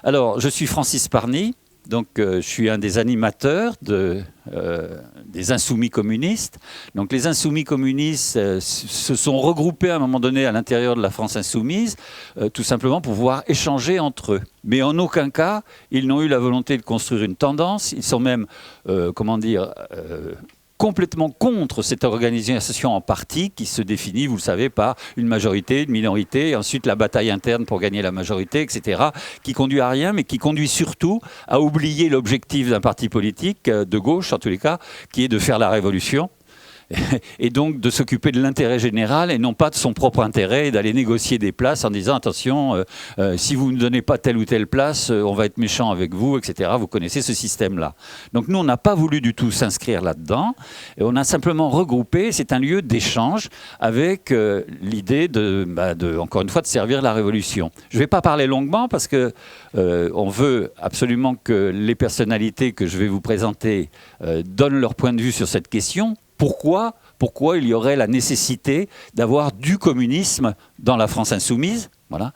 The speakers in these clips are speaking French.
Alors, je suis Francis Parny, donc je suis un des animateurs des Insoumis communistes. Donc les Insoumis communistes se sont regroupés à un moment donné à l'intérieur de la France Insoumise, tout simplement pour pouvoir échanger entre eux. Mais en aucun cas, ils n'ont eu la volonté de construire une tendance. Ils sont même, complètement contre cette organisation en parti qui se définit, vous le savez, par une majorité, une minorité, et ensuite la bataille interne pour gagner la majorité, etc., qui conduit à rien, mais qui conduit surtout à oublier l'objectif d'un parti politique, de gauche en tous les cas, qui est de faire la révolution. Et donc de s'occuper de l'intérêt général et non pas de son propre intérêt et d'aller négocier des places en disant attention, si vous ne donnez pas telle ou telle place, on va être méchant avec vous, etc. Vous connaissez ce système-là. Donc nous, on n'a pas voulu du tout s'inscrire là-dedans. Et on a simplement regroupé, c'est un lieu d'échange avec l'idée encore une fois, de servir la révolution. Je ne vais pas parler longuement parce que on veut absolument que les personnalités que je vais vous présenter donnent leur point de vue sur cette question. Pourquoi il y aurait la nécessité d'avoir du communisme dans la France insoumise? Voilà.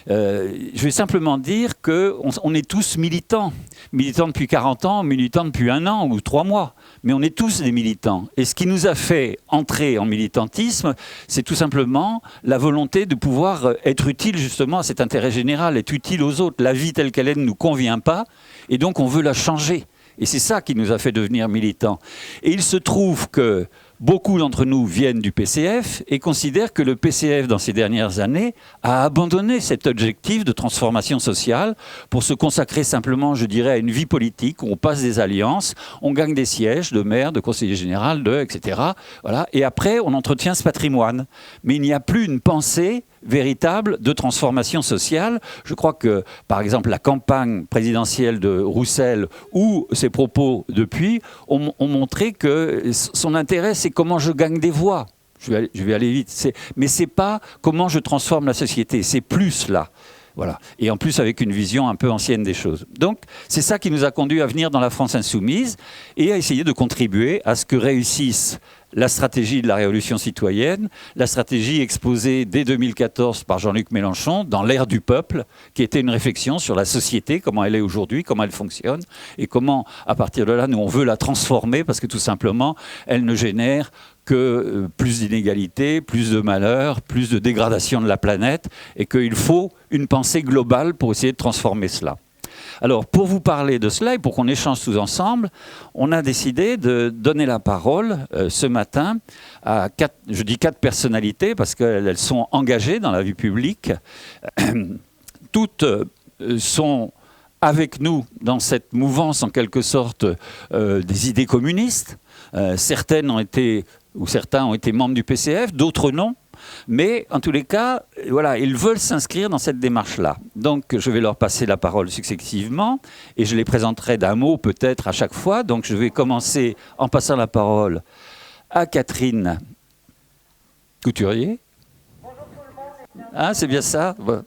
Je vais simplement dire qu'on est tous militants. Militants depuis 40 ans, militants depuis 1 an ou 3 mois. Mais on est tous des militants. Et ce qui nous a fait entrer en militantisme, c'est tout simplement la volonté de pouvoir être utile justement à cet intérêt général, être utile aux autres. La vie telle qu'elle est ne nous convient pas et donc on veut la changer. Et c'est ça qui nous a fait devenir militants. Et il se trouve que beaucoup d'entre nous viennent du PCF et considèrent que le PCF, dans ces dernières années, a abandonné cet objectif de transformation sociale pour se consacrer simplement, je dirais, à une vie politique où on passe des alliances, on gagne des sièges de maire, de conseiller général, etc. Voilà. Et après, on entretient ce patrimoine. Mais il n'y a plus une pensée véritable de transformation sociale. Je crois que, par exemple, la campagne présidentielle de Roussel ou ses propos depuis ont montré que son intérêt, c'est comment je gagne des voix. Je vais aller vite. Mais c'est pas comment je transforme la société. C'est plus là. Voilà. Et en plus avec une vision un peu ancienne des choses. Donc c'est ça qui nous a conduit à venir dans la France insoumise et à essayer de contribuer à ce que réussisse la stratégie de la révolution citoyenne, la stratégie exposée dès 2014 par Jean-Luc Mélenchon dans l'ère du peuple, qui était une réflexion sur la société, comment elle est aujourd'hui, comment elle fonctionne, et comment, à partir de là, nous, on veut la transformer, parce que tout simplement, elle ne génère que plus d'inégalités, plus de malheur, plus de dégradation de la planète, et qu'il faut une pensée globale pour essayer de transformer cela. Alors, pour vous parler de cela et pour qu'on échange tous ensemble, on a décidé de donner la parole ce matin à 4 personnalités parce qu'elles sont engagées dans la vie publique. Toutes sont avec nous dans cette mouvance, en quelque sorte, des idées communistes. Certains ont été membres du PCF, d'autres non. Mais en tous les cas, voilà, ils veulent s'inscrire dans cette démarche-là. Donc je vais leur passer la parole successivement et je les présenterai d'un mot peut-être à chaque fois. Donc je vais commencer en passant la parole à Catherine Couturier. Bonjour tout le monde. Ah, c'est bien ça. Bon.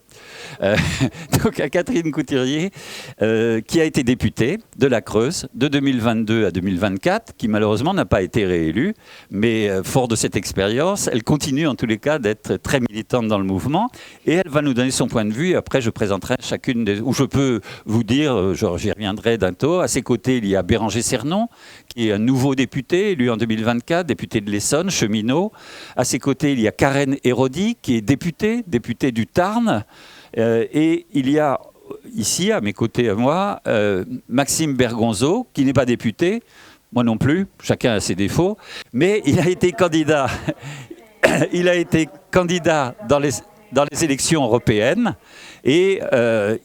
Donc à Catherine Couturier, qui a été députée de la Creuse de 2022 à 2024, qui malheureusement n'a pas été réélue, mais fort de cette expérience, elle continue en tous les cas d'être très militante dans le mouvement, et elle va nous donner son point de vue, et après je présenterai chacune des... Ou je peux vous dire, j'y reviendrai bientôt, à ses côtés il y a Béranger Cernon, qui est un nouveau député, élu en 2024, député de l'Essonne, cheminot. À ses côtés il y a Karen Hérodi, qui est députée du Tarn, et il y a ici, à mes côtés, à moi, Maxime Bergonzo, qui n'est pas député, moi non plus, chacun a ses défauts, mais il a été candidat, dans les élections européennes, et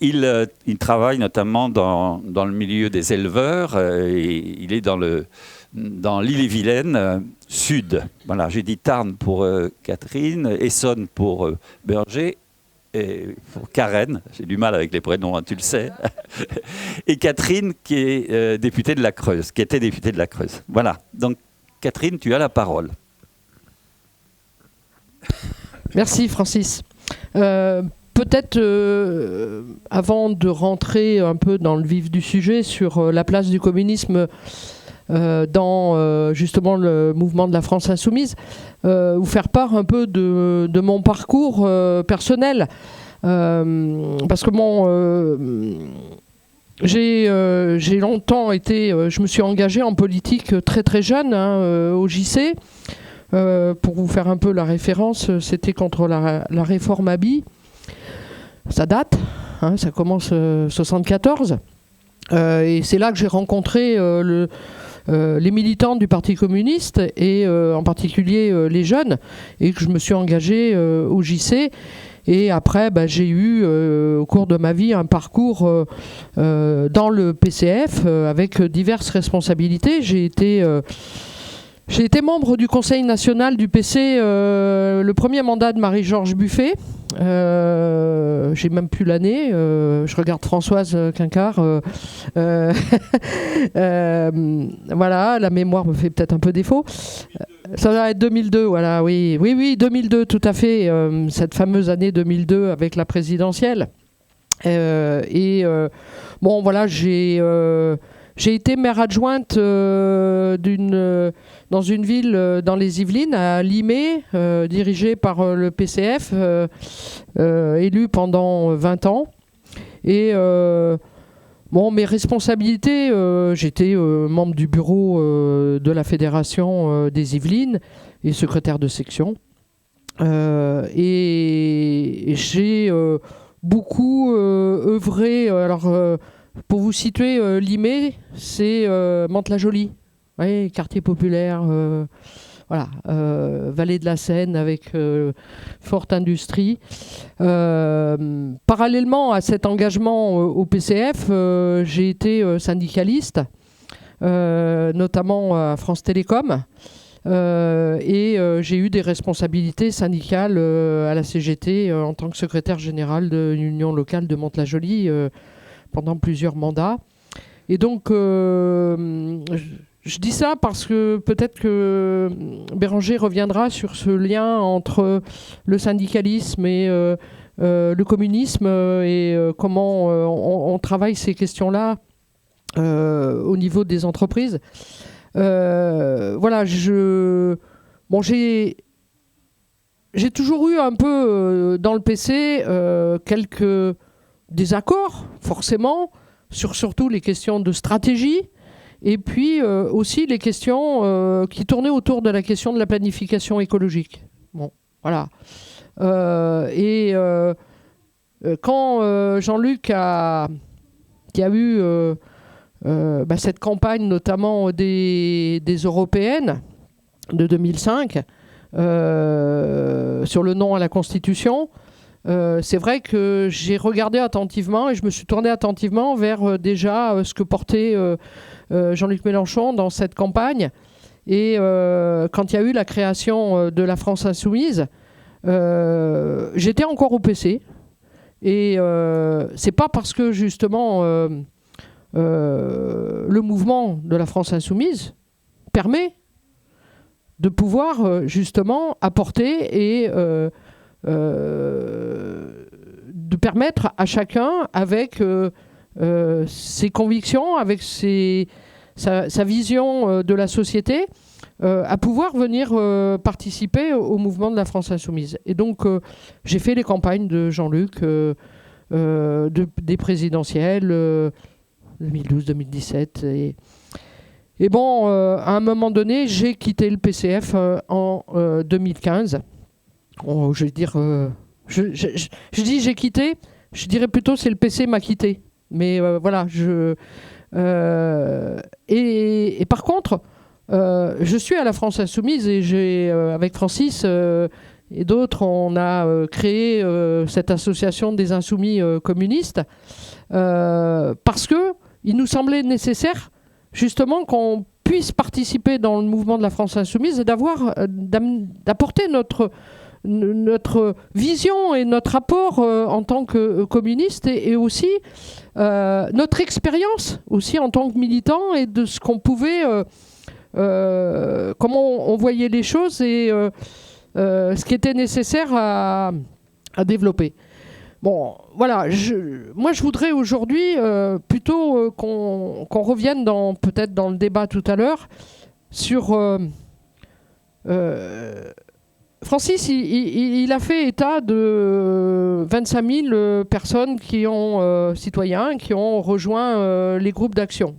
il travaille notamment dans le milieu des éleveurs, et il est dans l'Ille-et-Vilaine Sud. Voilà, j'ai dit Tarn pour Catherine, Essonne pour Berger, et pour Karen, j'ai du mal avec les prénoms, hein, tu le sais, et Catherine qui est députée de la Creuse, qui était députée de la Creuse. Voilà, donc Catherine, tu as la parole. Merci Francis. Peut-être avant de rentrer un peu dans le vif du sujet sur la place du communisme dans justement le mouvement de la France insoumise, vous faire part un peu de mon parcours personnel. Parce que j'ai longtemps été, je me suis engagée en politique très très jeune, au JC. Pour vous faire un peu la référence, c'était contre la réforme Abi. Ça date, ça commence 74. Et c'est là que j'ai rencontré les militants du Parti communiste et en particulier les jeunes, et que je me suis engagée au JC. Et après, j'ai eu au cours de ma vie un parcours dans le PCF avec diverses responsabilités. J'ai été membre du Conseil national du PC, le premier mandat de Marie-Georges Buffet. J'ai même plus l'année. Je regarde Françoise Quincard. Voilà, la mémoire me fait peut-être un peu défaut. Ça va être 2002, voilà, oui, 2002, tout à fait. Cette fameuse année 2002 avec la présidentielle. Voilà, j'ai été maire adjointe dans une ville dans les Yvelines, à Limay, dirigée par le PCF, élu pendant 20 ans. Et mes responsabilités, j'étais membre du bureau de la Fédération des Yvelines et secrétaire de section. Et j'ai beaucoup œuvré. Pour vous situer, Limay, c'est Mantes-la-Jolie, quartier populaire, vallée de la Seine avec forte industrie. Parallèlement à cet engagement au PCF, j'ai été syndicaliste, notamment à France Télécom. Et j'ai eu des responsabilités syndicales à la CGT en tant que secrétaire général de l'Union locale de Mantes-la-Jolie pendant plusieurs mandats. Et donc, je dis ça parce que peut-être que Béranger reviendra sur ce lien entre le syndicalisme et le communisme et comment on travaille ces questions-là au niveau des entreprises. J'ai toujours eu un peu dans le PC quelques désaccords, forcément, sur surtout les questions de stratégie, et puis aussi les questions qui tournaient autour de la question de la planification écologique. Quand Jean-Luc qui a eu cette campagne, notamment des européennes de 2005, sur le non à la Constitution, c'est vrai que j'ai regardé attentivement et je me suis tourné attentivement vers déjà ce que portait Jean-Luc Mélenchon dans cette campagne. Et quand il y a eu la création de la France Insoumise, j'étais encore au PC. Et c'est pas parce que justement le mouvement de la France Insoumise permet de pouvoir justement apporter et de permettre à chacun, avec ses convictions, avec sa vision de la société, à pouvoir venir participer au mouvement de la France Insoumise. Et donc, j'ai fait les campagnes de Jean-Luc, des présidentielles, 2012-2017. Et bon, à un moment donné, j'ai quitté le PCF en 2015. Je vais dire, je dis j'ai quitté, je dirais plutôt c'est le PC m'a quitté. Mais voilà, et par contre, je suis à la France Insoumise et j'ai, avec Francis et d'autres, on a créé cette association des Insoumis communistes parce que il nous semblait nécessaire justement qu'on puisse participer dans le mouvement de la France Insoumise et d'apporter notre vision et notre apport en tant que communiste et aussi notre expérience aussi en tant que militant et de ce qu'on pouvait, comment on voyait les choses et ce qui était nécessaire à développer. Bon, voilà, moi je voudrais aujourd'hui plutôt qu'on revienne peut-être dans le débat tout à l'heure sur Francis, il a fait état de 25 000 personnes citoyens qui ont rejoint les groupes d'action.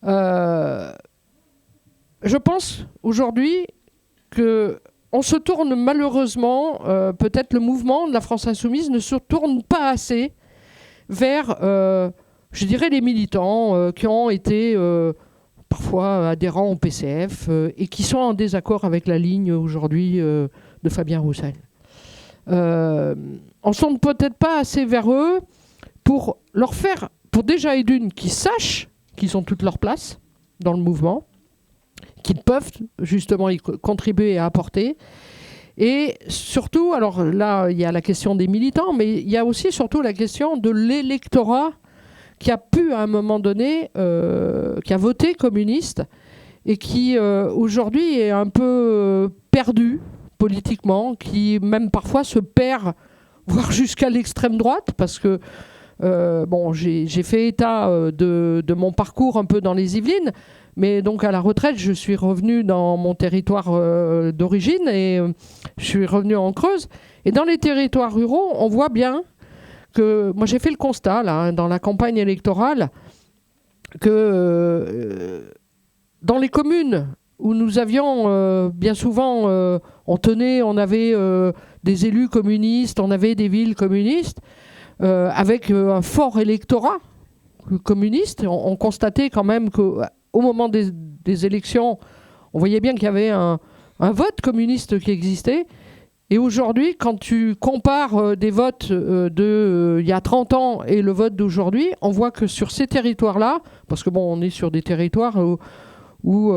Je pense aujourd'hui qu'on se tourne malheureusement, peut-être le mouvement de la France Insoumise ne se tourne pas assez vers, je dirais, les militants qui ont été parfois adhérents au PCF et qui sont en désaccord avec la ligne aujourd'hui de Fabien Roussel. On ne se tourne peut-être pas assez vers eux pour leur faire, pour déjà et d'une, qu'ils sachent qu'ils ont toute leur place dans le mouvement, qu'ils peuvent justement y contribuer et apporter. Et surtout, alors là, il y a la question des militants, mais il y a aussi surtout la question de l'électorat qui a pu, à un moment donné, qui a voté communiste et qui, aujourd'hui, est un peu perdu politiquement, qui même parfois se perd, voire jusqu'à l'extrême droite, parce que bon, j'ai fait état de mon parcours un peu dans les Yvelines, mais donc à la retraite, je suis revenu dans mon territoire d'origine et je suis revenu en Creuse. Et dans les territoires ruraux, on voit bien que, moi j'ai fait le constat là, hein, dans la campagne électorale, que dans les communes où nous avions bien souvent, on avait des élus communistes, on avait des villes communistes, avec un fort électorat communiste, on constatait quand même qu'au moment des élections, on voyait bien qu'il y avait un vote communiste qui existait. Et aujourd'hui, quand tu compares des votes il y a 30 ans et le vote d'aujourd'hui, on voit que sur ces territoires-là, parce que bon, on est sur des territoires où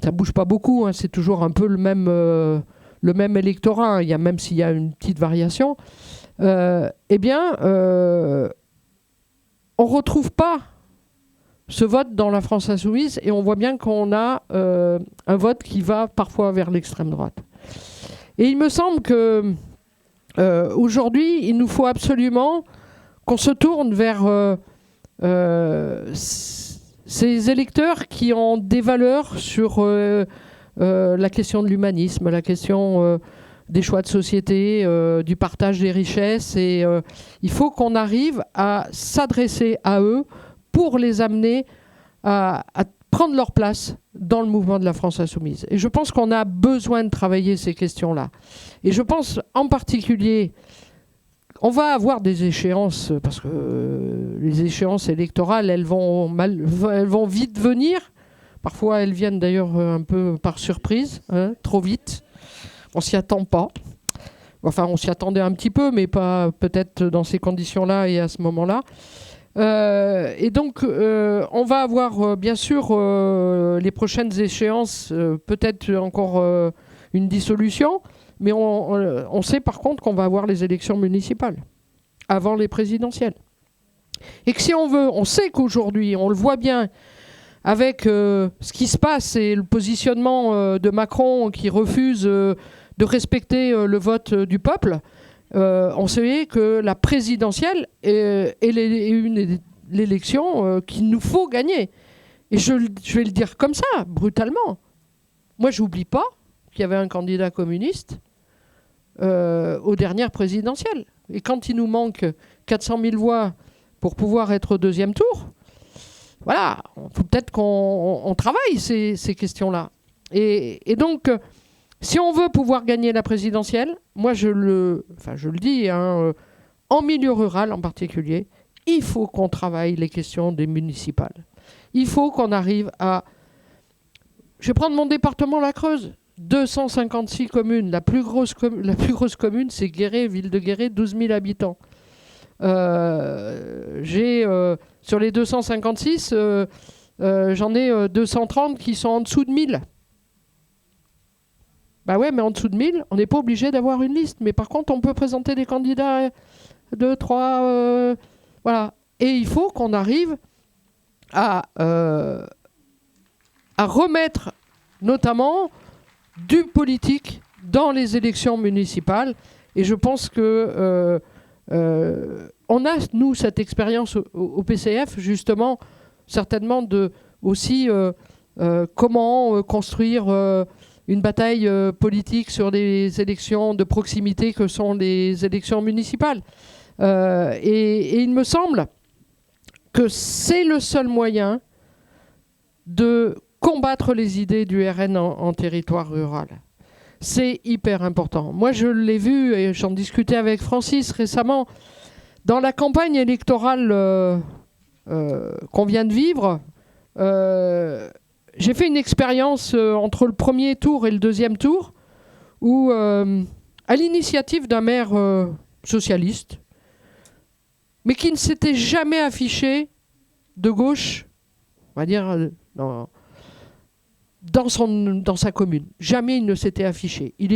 ça bouge pas beaucoup, hein, c'est toujours un peu le même électorat, hein, même s'il y a une petite variation, eh bien, on retrouve pas ce vote dans la France Insoumise et on voit bien qu'on a un vote qui va parfois vers l'extrême droite. Et il me semble que aujourd'hui, il nous faut absolument qu'on se tourne vers ces électeurs qui ont des valeurs sur la question de l'humanisme, la question des choix de société, du partage des richesses. Et il faut qu'on arrive à s'adresser à eux pour les amener à prendre leur place dans le mouvement de la France Insoumise. Et je pense qu'on a besoin de travailler ces questions-là. Et je pense en particulier, on va avoir des échéances, parce que les échéances électorales, elles vont vite venir. Parfois, elles viennent d'ailleurs un peu par surprise, hein, trop vite. On s'y attend pas. Enfin, on s'y attendait un petit peu, mais pas peut-être dans ces conditions-là et à ce moment-là. Et donc, on va avoir bien sûr les prochaines échéances, peut-être encore une dissolution, mais on sait par contre qu'on va avoir les élections municipales avant les présidentielles. Et que si on veut, on sait qu'aujourd'hui, on le voit bien avec ce qui se passe et le positionnement de Macron qui refuse de respecter le vote du peuple. On sait que la présidentielle est l'élection qu'il nous faut gagner. Et je vais le dire comme ça, brutalement. Moi, je n'oublie pas qu'il y avait un candidat communiste aux dernières présidentielles. Et quand il nous manque 400 000 voix pour pouvoir être au deuxième tour, voilà, il faut peut-être qu'on travaille ces questions-là. Et donc... si on veut pouvoir gagner la présidentielle, moi je le dis, hein, en milieu rural en particulier, il faut qu'on travaille les questions des municipales. Il faut qu'on arrive à... Je vais prendre mon département, la Creuse. 256 communes. La plus grosse commune, c'est Guéret, ville de Guéret, 12 000 habitants. Sur les 256, j'en ai 230 qui sont en dessous de 1000. Bah ouais, mais en dessous de 1000, on n'est pas obligé d'avoir une liste. Mais par contre, on peut présenter des candidats 2, 3... voilà. Et il faut qu'on arrive à remettre notamment du politique dans les élections municipales. Et je pense que on a, nous, cette expérience au PCF, justement, certainement de aussi comment construire... une bataille politique sur des élections de proximité que sont les élections municipales. Et il me semble que c'est le seul moyen de combattre les idées du RN en territoire rural. C'est hyper important. Moi, je l'ai vu et j'en discutais avec Francis récemment. Dans la campagne électorale qu'on vient de vivre, j'ai fait une expérience entre le premier tour et le deuxième tour où, à l'initiative d'un maire socialiste, mais qui ne s'était jamais affiché de gauche, on va dire, dans sa commune. Jamais il ne s'était affiché. Il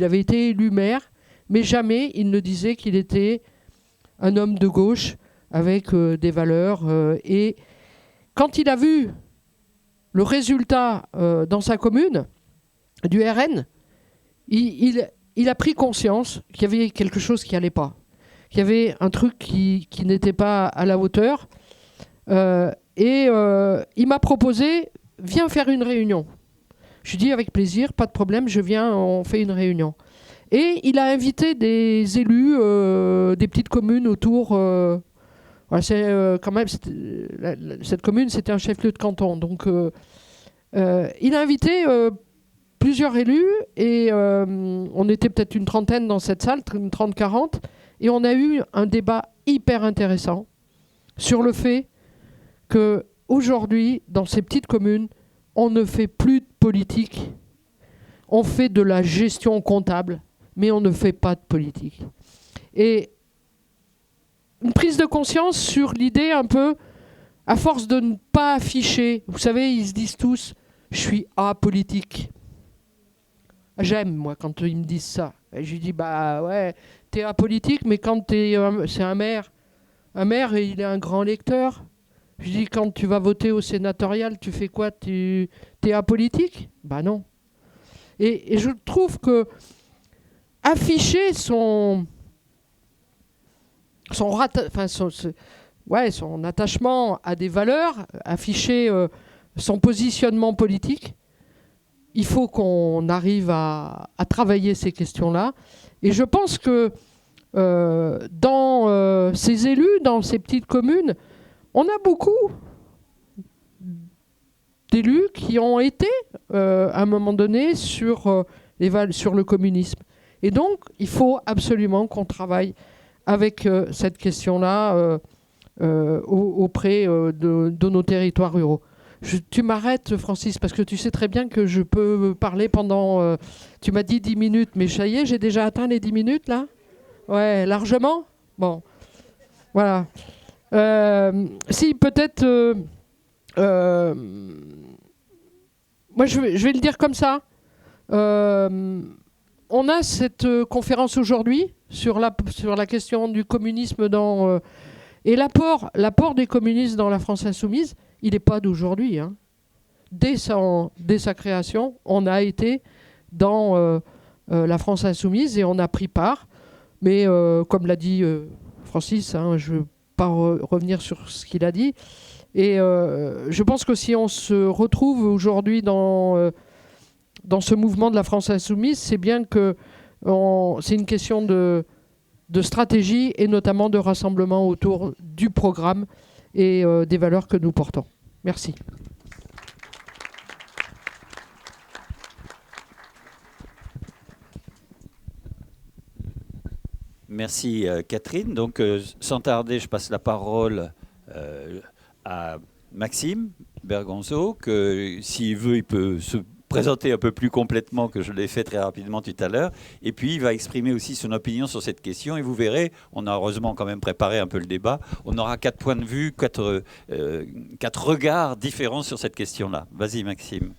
avait été élu maire, mais jamais il ne disait qu'il était un homme de gauche avec des valeurs. Et quand il a vu le résultat dans sa commune du RN, il a pris conscience qu'il y avait quelque chose qui n'allait pas, qu'il y avait un truc qui n'était pas à la hauteur. Et il m'a proposé, viens faire une réunion. Je lui ai dit, avec plaisir, pas de problème, je viens, on fait une réunion. Et il a invité des élus des petites communes autour. Quand même, cette commune, c'était un chef-lieu de canton. Donc, il a invité plusieurs élus et on était peut-être une trentaine dans cette salle, une 30-40. Et on a eu un débat hyper intéressant sur le fait qu'aujourd'hui, dans ces petites communes, on ne fait plus de politique. On fait de la gestion comptable, mais on ne fait pas de politique. Et une prise de conscience sur l'idée un peu, à force de ne pas afficher, vous savez, ils se disent tous, je suis apolitique. J'aime, moi, quand ils me disent ça. Et je lui dis, bah ouais, t'es apolitique, mais quand c'est un maire, et il est un grand lecteur. Je dis, quand tu vas voter au sénatorial, tu fais quoi? T'es apolitique? Bah non. Et je trouve que afficher son attachement à des valeurs, afficher son positionnement politique, il faut qu'on arrive à travailler ces questions-là. Et je pense que dans ces élus, dans ces petites communes, on a beaucoup d'élus qui ont été, à un moment donné, sur le communisme. Et donc, il faut absolument qu'on travaille avec cette question-là auprès de nos territoires ruraux. Tu m'arrêtes, Francis, parce que tu sais très bien que je peux parler pendant... tu m'as dit 10 minutes, mais ça y est, j'ai déjà atteint les 10 minutes, là? Ouais, largement? Bon, voilà. Si, peut-être... moi, je vais le dire comme ça. On a cette conférence aujourd'hui sur la question du communisme et l'apport des communistes dans la France insoumise, il n'est pas d'aujourd'hui. Hein. Dès sa création, on a été dans la France insoumise et on a pris part. Mais comme l'a dit Francis, hein, je ne veux pas revenir sur ce qu'il a dit. Et je pense que si on se retrouve aujourd'hui dans ce mouvement de la France insoumise, c'est bien que c'est une question de stratégie et notamment de rassemblement autour du programme et des valeurs que nous portons. Merci. Merci Catherine. Donc sans tarder, je passe la parole à Maxime Bergonzo, que s'il veut, il peut se présenter un peu plus complètement que je l'ai fait très rapidement tout à l'heure. Et puis, il va exprimer aussi son opinion sur cette question. Et vous verrez, on a heureusement quand même préparé un peu le débat. On aura 4 points de vue, 4 regards différents sur cette question-là. Vas-y, Maxime.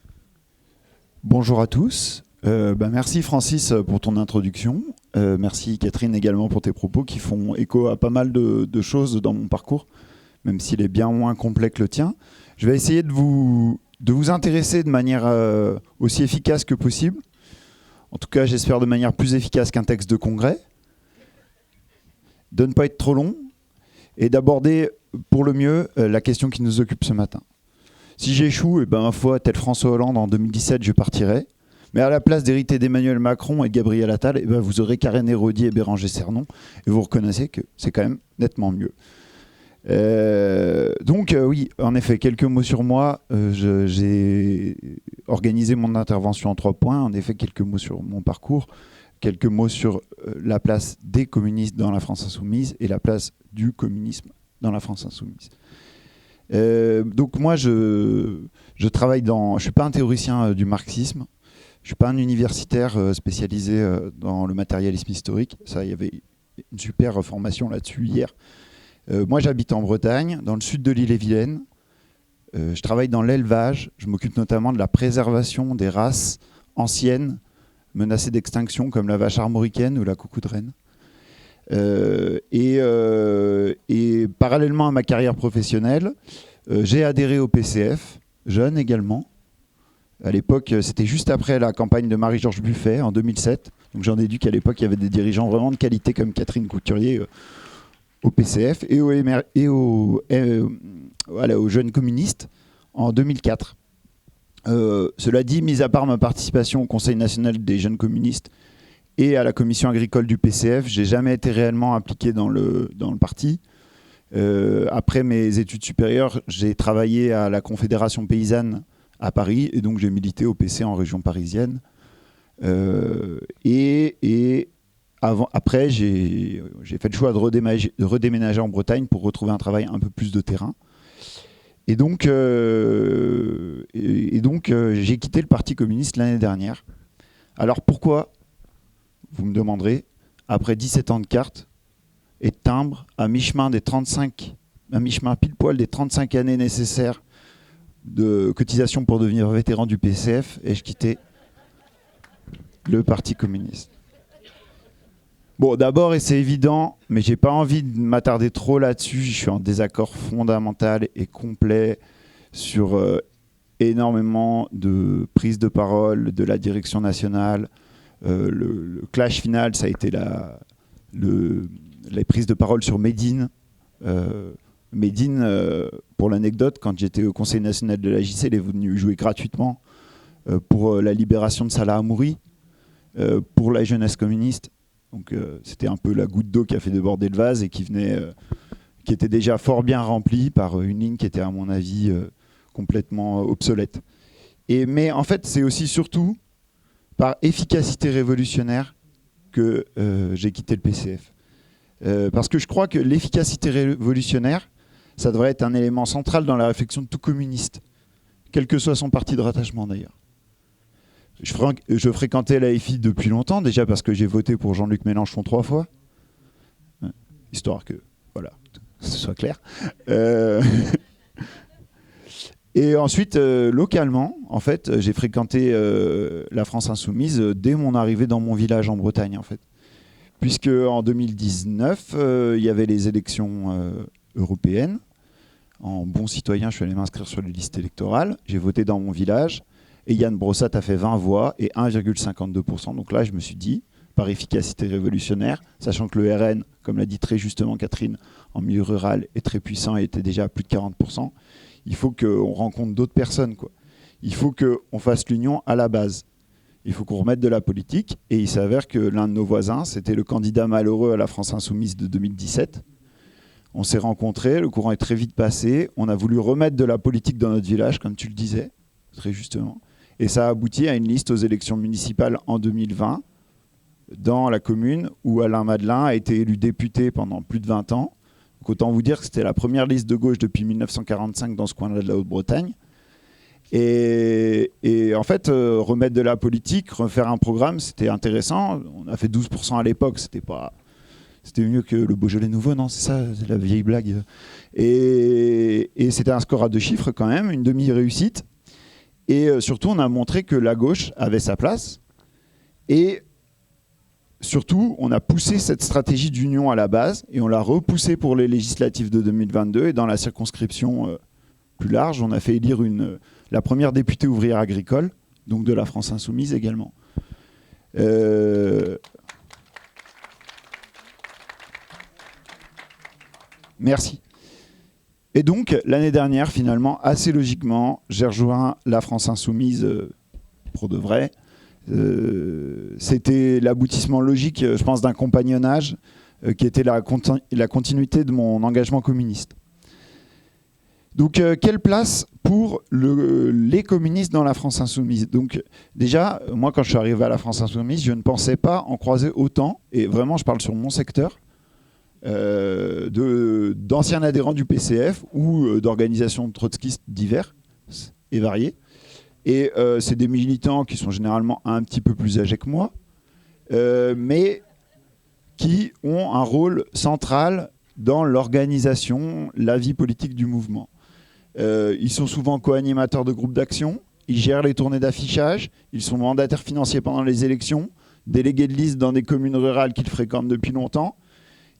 Bonjour à tous. Merci Francis pour ton introduction. Merci Catherine également pour tes propos qui font écho à pas mal de choses dans mon parcours, même s'il est bien moins complet que le tien. Je vais essayer de vous intéresser de manière aussi efficace que possible. En tout cas, j'espère de manière plus efficace qu'un texte de congrès. De ne pas être trop long et d'aborder pour le mieux la question qui nous occupe ce matin. Si j'échoue, ma foi, tel François Hollande en 2017, je partirai. Mais à la place d'hériter d'Emmanuel Macron et de Gabriel Attal, eh ben, vous aurez Karen Héraudier et Béranger Cernon, et vous reconnaissez que c'est quand même nettement mieux. Donc oui, en effet, quelques mots sur moi. J'ai organisé mon intervention en 3 points. En effet, quelques mots sur mon parcours, quelques mots sur la place des communistes dans la France insoumise et la place du communisme dans la France insoumise. Donc moi, je travaille dans... Je suis pas un théoricien du marxisme. Je suis pas un universitaire spécialisé dans le matérialisme historique. Ça, il y avait une super formation là-dessus hier. Moi, j'habite en Bretagne, dans le sud de l'île-et-Vilaine. Je travaille dans l'élevage. Je m'occupe notamment de la préservation des races anciennes menacées d'extinction, comme la vache armoricaine ou la coucou de Rennes. Et parallèlement à ma carrière professionnelle, j'ai adhéré au PCF, jeune également. À l'époque, c'était juste après la campagne de Marie-Georges Buffet, en 2007. Donc j'en déduis qu'à l'époque, il y avait des dirigeants vraiment de qualité comme Catherine Couturier au PCF et aux jeunes communistes en 2004. Cela dit, mis à part ma participation au Conseil national des jeunes communistes et à la commission agricole du PCF, j'ai jamais été réellement impliqué dans le parti. Après mes études supérieures, j'ai travaillé à la Confédération paysanne à Paris et donc j'ai milité au PC en région parisienne. Après, j'ai fait le choix de redéménager en Bretagne pour retrouver un travail un peu plus de terrain. Et donc, j'ai quitté le Parti communiste l'année dernière. Alors pourquoi, vous me demanderez, après 17 ans de carte et de timbre, à mi-chemin pile poil des 35 années nécessaires de cotisation pour devenir vétéran du PCF, ai-je quitté le Parti communiste. Bon, d'abord, et c'est évident, mais j'ai pas envie de m'attarder trop là-dessus, je suis en désaccord fondamental et complet sur énormément de prises de parole de la direction nationale. Le clash final, ça a été les prises de parole sur Médine. Médine, pour l'anecdote, quand j'étais au Conseil national de la JC, il est venu jouer gratuitement pour la libération de Salah Hamouri, pour la jeunesse communiste. Donc c'était un peu la goutte d'eau qui a fait déborder le vase et qui était déjà fort bien remplie par une ligne qui était, à mon avis, complètement obsolète. Mais en fait, c'est aussi surtout par efficacité révolutionnaire que j'ai quitté le PCF. Parce que je crois que l'efficacité révolutionnaire, ça devrait être un élément central dans la réflexion de tout communiste, quel que soit son parti de rattachement d'ailleurs. Je fréquentais l'AFI depuis longtemps, déjà parce que j'ai voté pour Jean-Luc Mélenchon 3 fois, histoire que, voilà, ce soit clair. Et ensuite, localement, en fait, j'ai fréquenté la France Insoumise dès mon arrivée dans mon village en Bretagne, en fait. Puisque en 2019, il y avait les élections européennes. En bon citoyen, je suis allé m'inscrire sur les listes électorales. J'ai voté dans mon village. Et Yann Brossat a fait 20 voix et 1,52%. Donc là, je me suis dit, par efficacité révolutionnaire, sachant que le RN, comme l'a dit très justement Catherine, en milieu rural est très puissant et était déjà à plus de 40%, il faut qu'on rencontre d'autres personnes, quoi. Il faut qu'on fasse l'union à la base. Il faut qu'on remette de la politique. Et il s'avère que l'un de nos voisins, c'était le candidat malheureux à la France Insoumise de 2017. On s'est rencontrés, le courant est très vite passé. On a voulu remettre de la politique dans notre village, comme tu le disais, très justement. Et ça a abouti à une liste aux élections municipales en 2020, dans la commune où Alain Madelin a été élu député pendant plus de 20 ans. Donc autant vous dire que c'était la première liste de gauche depuis 1945 dans ce coin-là de la Haute-Bretagne. Et en fait, remettre de la politique, refaire un programme, c'était intéressant. On a fait 12% à l'époque, c'était mieux que le Beaujolais nouveau, non? C'est ça, c'est la vieille blague. Et c'était un score à 2 chiffres quand même, une demi-réussite. Et surtout, on a montré que la gauche avait sa place. Et surtout, on a poussé cette stratégie d'union à la base et on l'a repoussée pour les législatives de 2022. Et dans la circonscription plus large, on a fait élire la première députée ouvrière agricole, donc de la France Insoumise également. Merci. Et donc, l'année dernière, finalement, assez logiquement, j'ai rejoint la France Insoumise pour de vrai. C'était l'aboutissement logique, je pense, d'un compagnonnage qui était la continuité de mon engagement communiste. Donc, quelle place pour les communistes dans la France insoumise? Donc, déjà, moi, quand je suis arrivé à la France insoumise, je ne pensais pas en croiser autant, et vraiment, je parle sur mon secteur, d'anciens adhérents du PCF ou d'organisations trotskistes diverses et variées. Et c'est des militants qui sont généralement un petit peu plus âgés que moi, mais qui ont un rôle central dans l'organisation, la vie politique du mouvement. Ils sont souvent co-animateurs de groupes d'action, ils gèrent les tournées d'affichage, ils sont mandataires financiers pendant les élections, délégués de liste dans des communes rurales qu'ils fréquentent depuis longtemps.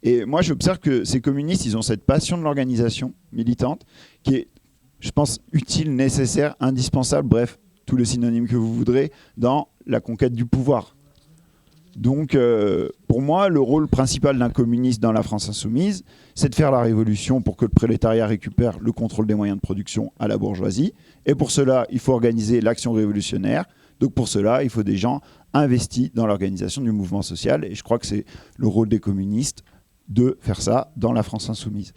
Et moi, j'observe que ces communistes, ils ont cette passion de l'organisation militante qui est, je pense, utile, nécessaire, indispensable, bref, tous les synonymes que vous voudrez, dans la conquête du pouvoir. Donc, pour moi, le rôle principal d'un communiste dans la France insoumise, c'est de faire la révolution pour que le prolétariat récupère le contrôle des moyens de production à la bourgeoisie. Et pour cela, il faut organiser l'action révolutionnaire. Donc, pour cela, il faut des gens investis dans l'organisation du mouvement social. Et je crois que c'est le rôle des communistes de faire ça dans la France insoumise.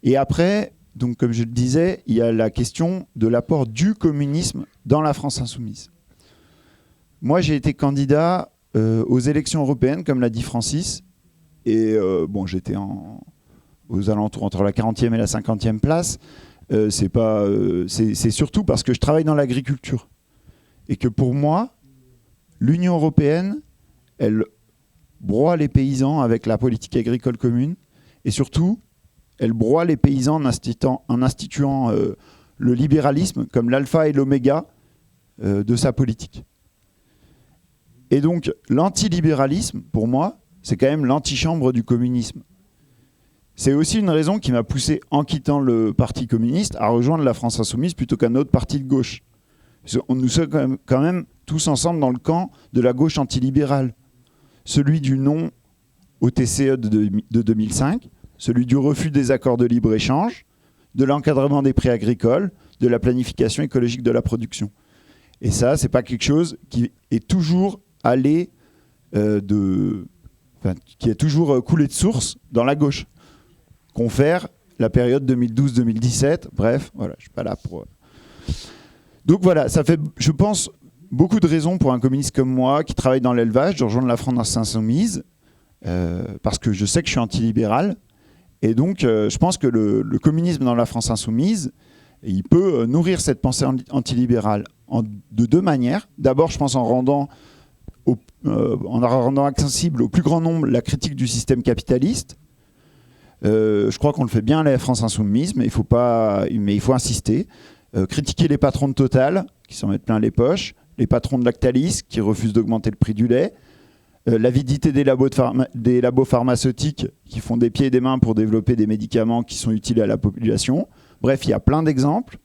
Et après, donc, comme je le disais, il y a la question de l'apport du communisme dans la France insoumise. Moi, j'ai été candidat aux élections européennes, comme l'a dit Francis, et bon, j'étais aux alentours entre la 40e et la 50e place. C'est surtout parce que je travaille dans l'agriculture. Et que pour moi, l'Union européenne, elle broie les paysans avec la politique agricole commune. Et surtout, elle broie les paysans en instituant le libéralisme comme l'alpha et l'oméga de sa politique. Et donc, l'antilibéralisme, pour moi, c'est quand même l'antichambre du communisme. C'est aussi une raison qui m'a poussé, en quittant le Parti communiste, à rejoindre la France insoumise plutôt qu'un autre parti de gauche. Nous sommes quand même tous ensemble dans le camp de la gauche antilibérale. Celui du non au TCE de 2005, celui du refus des accords de libre-échange, de l'encadrement des prix agricoles, de la planification écologique de la production. Et ça, c'est pas quelque chose qui est toujours allé qui a toujours coulé de source dans la gauche. Confère la période 2012-2017, bref, voilà, je suis pas là pour... Donc voilà, ça fait, je pense, beaucoup de raisons pour un communiste comme moi qui travaille dans l'élevage de rejoindre la France insoumise, parce que je sais que je suis antilibéral, et donc je pense que le communisme dans la France insoumise, il peut nourrir cette pensée antilibérale de deux manières. D'abord, je pense en rendant accessible au plus grand nombre la critique du système capitaliste. Je crois qu'on le fait bien à la France insoumise, mais il faut insister. Critiquer les patrons de Total, qui s'en mettent plein les poches, les patrons de Lactalis, qui refusent d'augmenter le prix du lait, l'avidité des labos pharmaceutiques, qui font des pieds et des mains pour développer des médicaments qui sont utiles à la population. Bref, il y a plein d'exemples.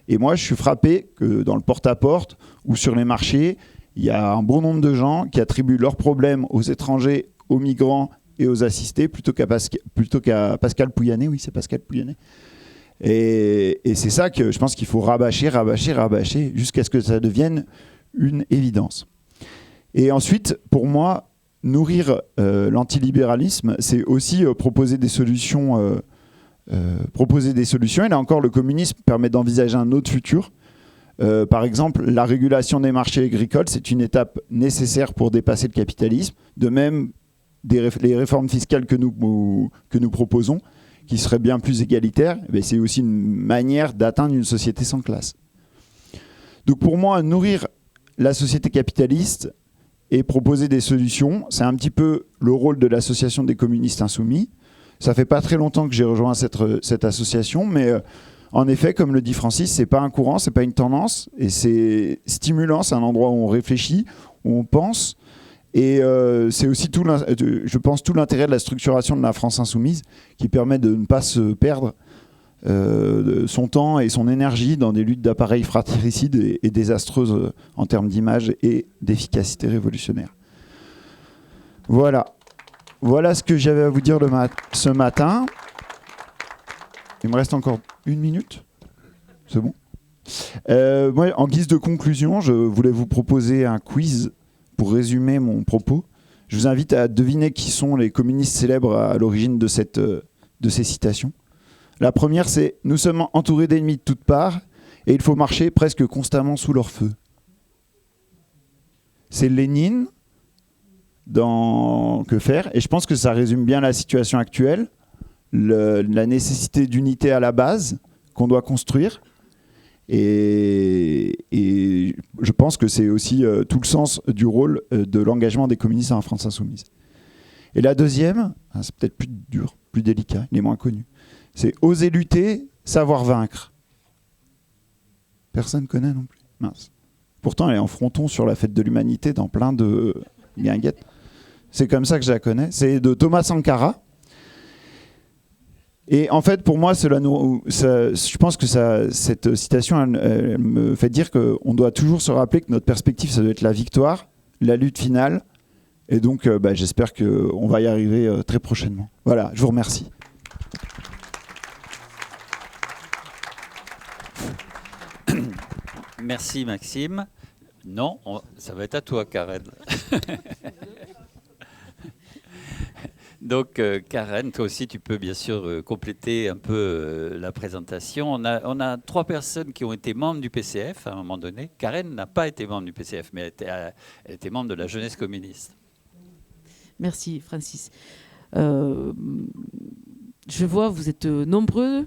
Et moi, je suis frappé que dans le porte-à-porte ou sur les marchés, il y a un bon nombre de gens qui attribuent leurs problèmes aux étrangers, aux migrants et aux assistés plutôt qu'à Pascal Pouyanné. Oui, c'est Pascal Pouyanné. Et c'est ça que je pense qu'il faut rabâcher jusqu'à ce que ça devienne une évidence. Et ensuite, pour moi, nourrir l'antilibéralisme, c'est aussi proposer des solutions. Et là encore, le communisme permet d'envisager un autre futur. Par exemple, la régulation des marchés agricoles, c'est une étape nécessaire pour dépasser le capitalisme. De même, les réformes fiscales que nous proposons, qui seraient bien plus égalitaires, c'est aussi une manière d'atteindre une société sans classe. Donc pour moi, nourrir la société capitaliste et proposer des solutions, c'est un petit peu le rôle de l'association des communistes insoumis. Ça fait pas très longtemps que j'ai rejoint cette association, mais en effet, comme le dit Francis, c'est pas un courant, c'est pas une tendance, et c'est stimulant, c'est un endroit où on réfléchit, où on pense, et c'est aussi je pense tout l'intérêt de la structuration de la France insoumise, qui permet de ne pas se perdre son temps et son énergie dans des luttes d'appareils fratricides et désastreuses en termes d'image et d'efficacité révolutionnaire. Voilà ce que j'avais à vous dire ce matin. Il me reste encore 1 minute. C'est bon ? Moi, en guise de conclusion, je voulais vous proposer un quiz pour résumer mon propos. Je vous invite à deviner qui sont les communistes célèbres à l'origine de ces citations. La première, c'est « Nous sommes entourés d'ennemis de toutes parts et il faut marcher presque constamment sous leur feu ». C'est Lénine dans Que faire ? Et je pense que ça résume bien la situation actuelle, la nécessité d'unité à la base qu'on doit construire. Et je pense que c'est aussi tout le sens du rôle de l'engagement des communistes en France insoumise. Et la deuxième, c'est peut-être plus dur, plus délicat, il est moins connu. C'est « Oser lutter, savoir vaincre ». Personne ne connaît non plus. Mince. Pourtant, elle est en fronton sur la fête de l'humanité dans plein de guinguettes. C'est comme ça que je la connais. C'est de Thomas Sankara. Et en fait, pour moi, je pense que cette citation, elle me fait dire qu'on doit toujours se rappeler que notre perspective, ça doit être la victoire, la lutte finale. Et donc, j'espère qu'on va y arriver très prochainement. Voilà, je vous remercie. Merci Maxime. Non, ça va être à toi, Karen. Donc, Karen, toi aussi, tu peux bien sûr compléter un peu la présentation. On a 3 personnes qui ont été membres du PCF à un moment donné. Karen n'a pas été membre du PCF, mais elle était membre de la jeunesse communiste. Merci, Francis. Je vois, vous êtes nombreuses.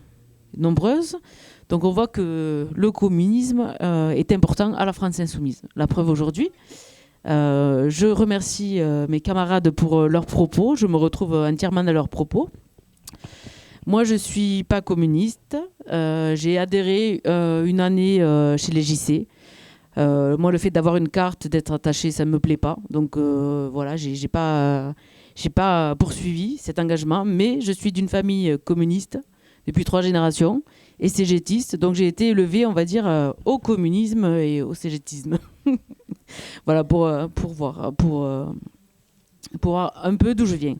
Donc, on voit que le communisme est important à la France insoumise. La preuve aujourd'hui. Je remercie mes camarades pour leurs propos. Je me retrouve entièrement dans leurs propos. Moi, je ne suis pas communiste. J'ai adhéré une année chez les JC. Moi, le fait d'avoir une carte, d'être attaché, ça ne me plaît pas. Donc, voilà, j'ai pas poursuivi cet engagement. Mais je suis d'une famille communiste depuis 3 générations et cégétiste. Donc, j'ai été élevé, on va dire, au communisme et au cégétisme. Voilà, pour voir un peu d'où je viens.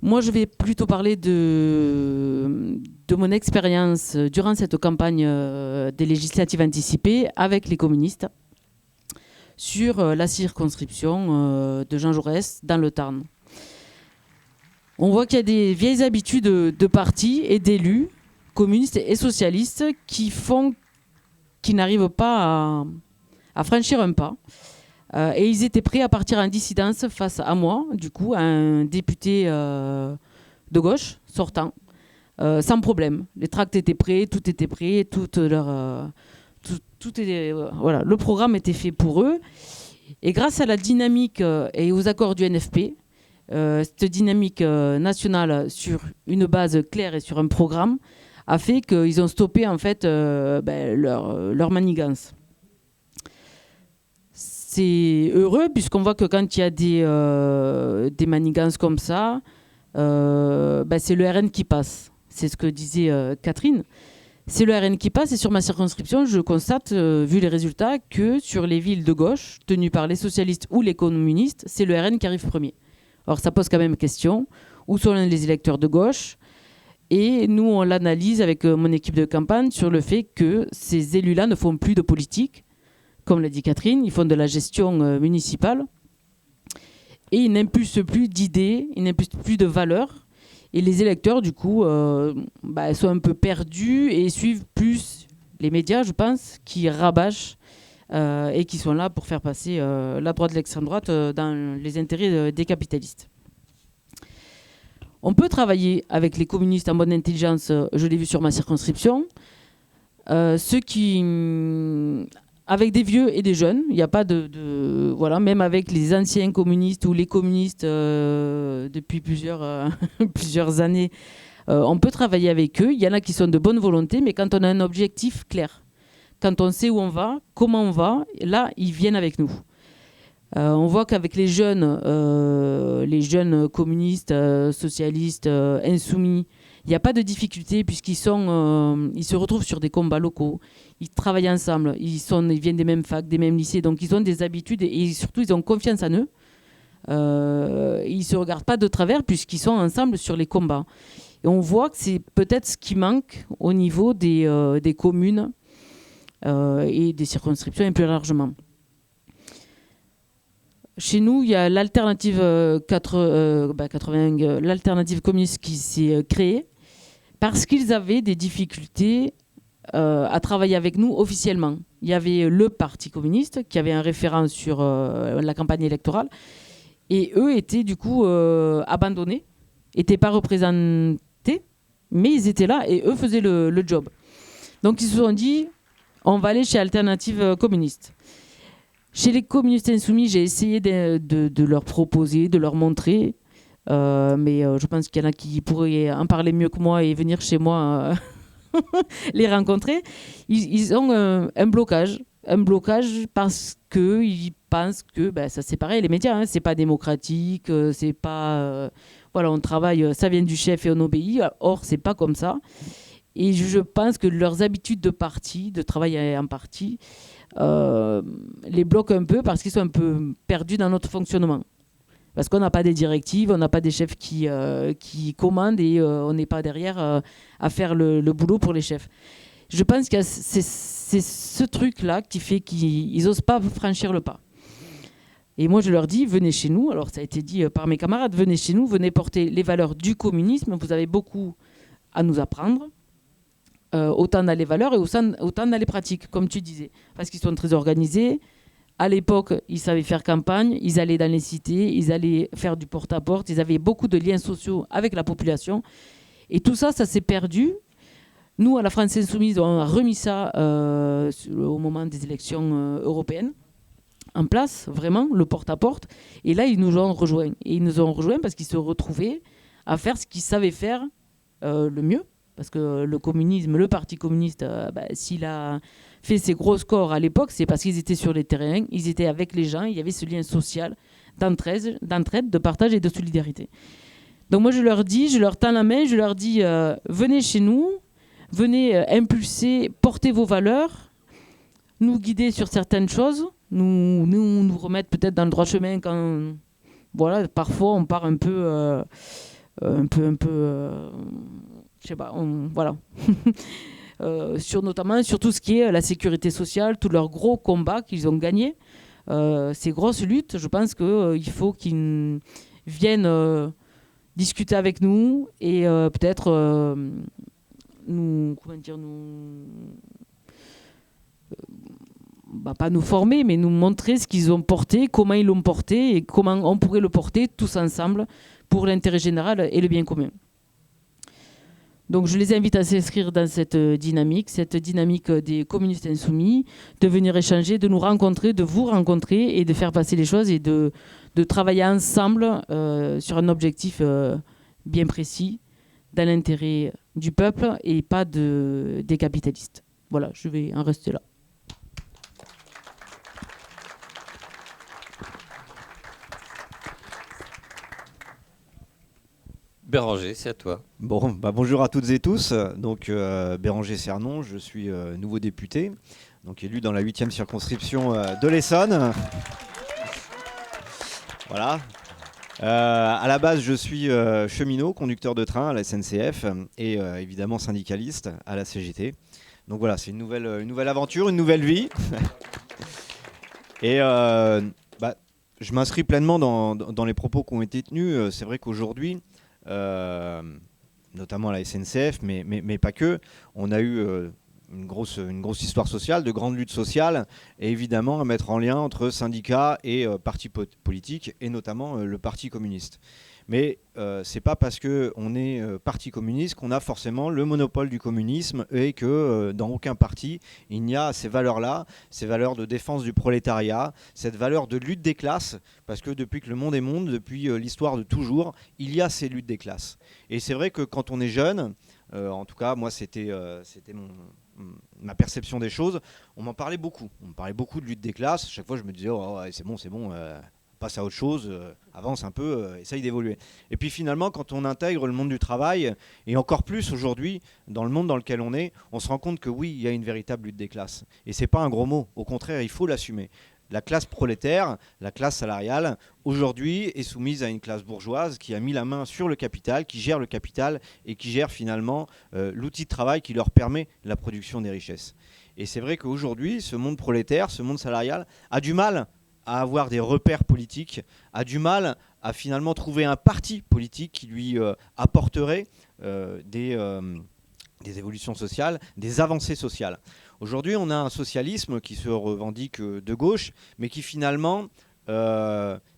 Moi, je vais plutôt parler de mon expérience durant cette campagne des législatives anticipées avec les communistes sur la circonscription de Jean Jaurès dans le Tarn. On voit qu'il y a des vieilles habitudes de partis et d'élus communistes et socialistes qui n'arrivent pas à franchir un pas. Et ils étaient prêts à partir en dissidence face à moi, du coup, un député de gauche sortant, sans problème. Les tracts étaient prêts, tout était prêt, voilà, le programme était fait pour eux. Et grâce à la dynamique et aux accords du NFP, cette dynamique nationale sur une base claire et sur un programme a fait qu'ils ont stoppé en fait leur manigance. C'est heureux puisqu'on voit que quand il y a des manigances comme ça, c'est le RN qui passe. C'est ce que disait Catherine. C'est le RN qui passe et sur ma circonscription, je constate, vu les résultats, que sur les villes de gauche, tenues par les socialistes ou les communistes, c'est le RN qui arrive premier. Alors ça pose quand même question. Où sont les électeurs de gauche ? Et nous, on l'analyse avec mon équipe de campagne sur le fait que ces élus-là ne font plus de politique. Comme l'a dit Catherine, ils font de la gestion municipale. Et ils n'impulsent plus d'idées, ils n'impulsent plus de valeurs. Et les électeurs, du coup, sont un peu perdus et suivent plus les médias, je pense, qui rabâchent et qui sont là pour faire passer la droite de l'extrême droite dans les intérêts des capitalistes. On peut travailler avec les communistes en bonne intelligence, je l'ai vu sur ma circonscription. Avec des vieux et des jeunes, il n'y a pas voilà, même avec les anciens communistes ou les communistes depuis plusieurs années, on peut travailler avec eux. Il y en a qui sont de bonne volonté, mais quand on a un objectif clair, quand on sait où on va, comment on va, là, ils viennent avec nous. On voit qu'avec les jeunes communistes, socialistes, insoumis, il n'y a pas de difficulté puisqu'ils se retrouvent sur des combats locaux. Ils travaillent ensemble, ils viennent des mêmes facs, des mêmes lycées, donc ils ont des habitudes et surtout ils ont confiance en eux. Ils ne se regardent pas de travers puisqu'ils sont ensemble sur les combats. Et on voit que c'est peut-être ce qui manque au niveau des communes et des circonscriptions et plus largement. Chez nous, il y a l'alternative 80, l'alternative communiste qui s'est créée parce qu'ils avaient des difficultés à travailler avec nous officiellement. Il y avait le Parti communiste qui avait un référent sur la campagne électorale et eux étaient du coup abandonnés, n'étaient pas représentés, mais ils étaient là et eux faisaient le job. Donc ils se sont dit, on va aller chez Alternative communiste. Chez les communistes insoumis, j'ai essayé de leur proposer, de leur montrer, mais je pense qu'il y en a qui pourraient en parler mieux que moi et venir chez moi les rencontrer. Ils ont un blocage parce qu'ils pensent que ça c'est pareil, les médias, c'est pas démocratique, c'est pas voilà, on travaille, ça vient du chef et on obéit. Or c'est pas comme ça. Et je pense que leurs habitudes de parti, de travail en parti, les bloquent un peu parce qu'ils sont un peu perdus dans notre fonctionnement. Parce qu'on n'a pas des directives, on n'a pas des chefs qui commandent et on n'est pas derrière à faire le boulot pour les chefs. Je pense que c'est ce truc-là qui fait qu'ils n'osent pas franchir le pas. Et moi, je leur dis, venez chez nous. Alors, ça a été dit par mes camarades, venez chez nous, venez porter les valeurs du communisme. Vous avez beaucoup à nous apprendre. Autant dans les valeurs et autant dans les pratiques, comme tu disais. Parce qu'ils sont très organisés. À l'époque, ils savaient faire campagne, ils allaient dans les cités, ils allaient faire du porte-à-porte, ils avaient beaucoup de liens sociaux avec la population. Et tout ça, ça s'est perdu. Nous, à la France Insoumise, on a remis ça au moment des élections européennes en place, vraiment, le porte-à-porte. Et là, ils nous ont rejoints. Et ils nous ont rejoints parce qu'ils se retrouvaient à faire ce qu'ils savaient faire le mieux. Parce que le communisme, le Parti communiste, s'il a fait ses gros scores à l'époque, c'est parce qu'ils étaient sur les terrains, ils étaient avec les gens, il y avait ce lien social d'entraide, de partage et de solidarité. Donc moi, je leur tends la main, je leur dis, venez chez nous, venez impulser, porter vos valeurs, nous guider sur certaines choses, nous remettre peut-être dans le droit chemin quand, voilà, parfois on part un peu je sais pas, voilà. Notamment sur tout ce qui est la sécurité sociale, tous leurs gros combats qu'ils ont gagnés, ces grosses luttes, je pense qu'il faut qu'ils viennent discuter avec nous et peut-être pas nous former, mais nous montrer ce qu'ils ont porté, comment ils l'ont porté et comment on pourrait le porter tous ensemble pour l'intérêt général et le bien commun. Donc je les invite à s'inscrire dans cette dynamique des communistes insoumis, de venir échanger, de nous rencontrer, de vous rencontrer et de faire passer les choses et de travailler ensemble sur un objectif bien précis, dans l'intérêt du peuple et pas des capitalistes. Voilà, je vais en rester là. Béranger, c'est à toi. Bon, bonjour à toutes et tous. Donc, Béranger Cernon, je suis nouveau député, donc élu dans la 8e circonscription de l'Essonne. Voilà. À la base, je suis cheminot, conducteur de train à la SNCF et évidemment syndicaliste à la CGT. Donc voilà, c'est une nouvelle aventure, une nouvelle vie. Et je m'inscris pleinement dans les propos qui ont été tenus. C'est vrai qu'aujourd'hui, notamment à la SNCF, mais pas que, on a eu une grosse histoire sociale, de grandes luttes sociales, et évidemment à mettre en lien entre syndicats et partis politiques, et notamment le Parti communiste. Mais c'est pas parce qu'on est parti communiste qu'on a forcément le monopole du communisme et que dans aucun parti il n'y a ces valeurs-là, ces valeurs de défense du prolétariat, cette valeur de lutte des classes, parce que depuis que le monde est monde, depuis l'histoire de toujours, il y a ces luttes des classes. Et c'est vrai que quand on est jeune, en tout cas moi c'était ma perception des choses, on m'en parlait beaucoup. On me parlait beaucoup de lutte des classes. Chaque fois je me disais oh, ouais, c'est bon. Passe à autre chose, avance un peu, essaye d'évoluer. Et puis finalement, quand on intègre le monde du travail, et encore plus aujourd'hui, dans le monde dans lequel on est, on se rend compte que oui, il y a une véritable lutte des classes. Et c'est pas un gros mot, au contraire, il faut l'assumer. la classe prolétaire, la classe salariale, aujourd'hui est soumise à une classe bourgeoise qui a mis la main sur le capital, qui gère le capital et qui gère finalement l'outil de travail qui leur permet la production des richesses. Et c'est vrai qu'aujourd'hui, ce monde prolétaire, ce monde salarial, a du mal à avoir des repères politiques, a du mal à finalement trouver un parti politique qui lui apporterait des évolutions sociales, des avancées sociales. Aujourd'hui, on a un socialisme qui se revendique de gauche, mais qui finalement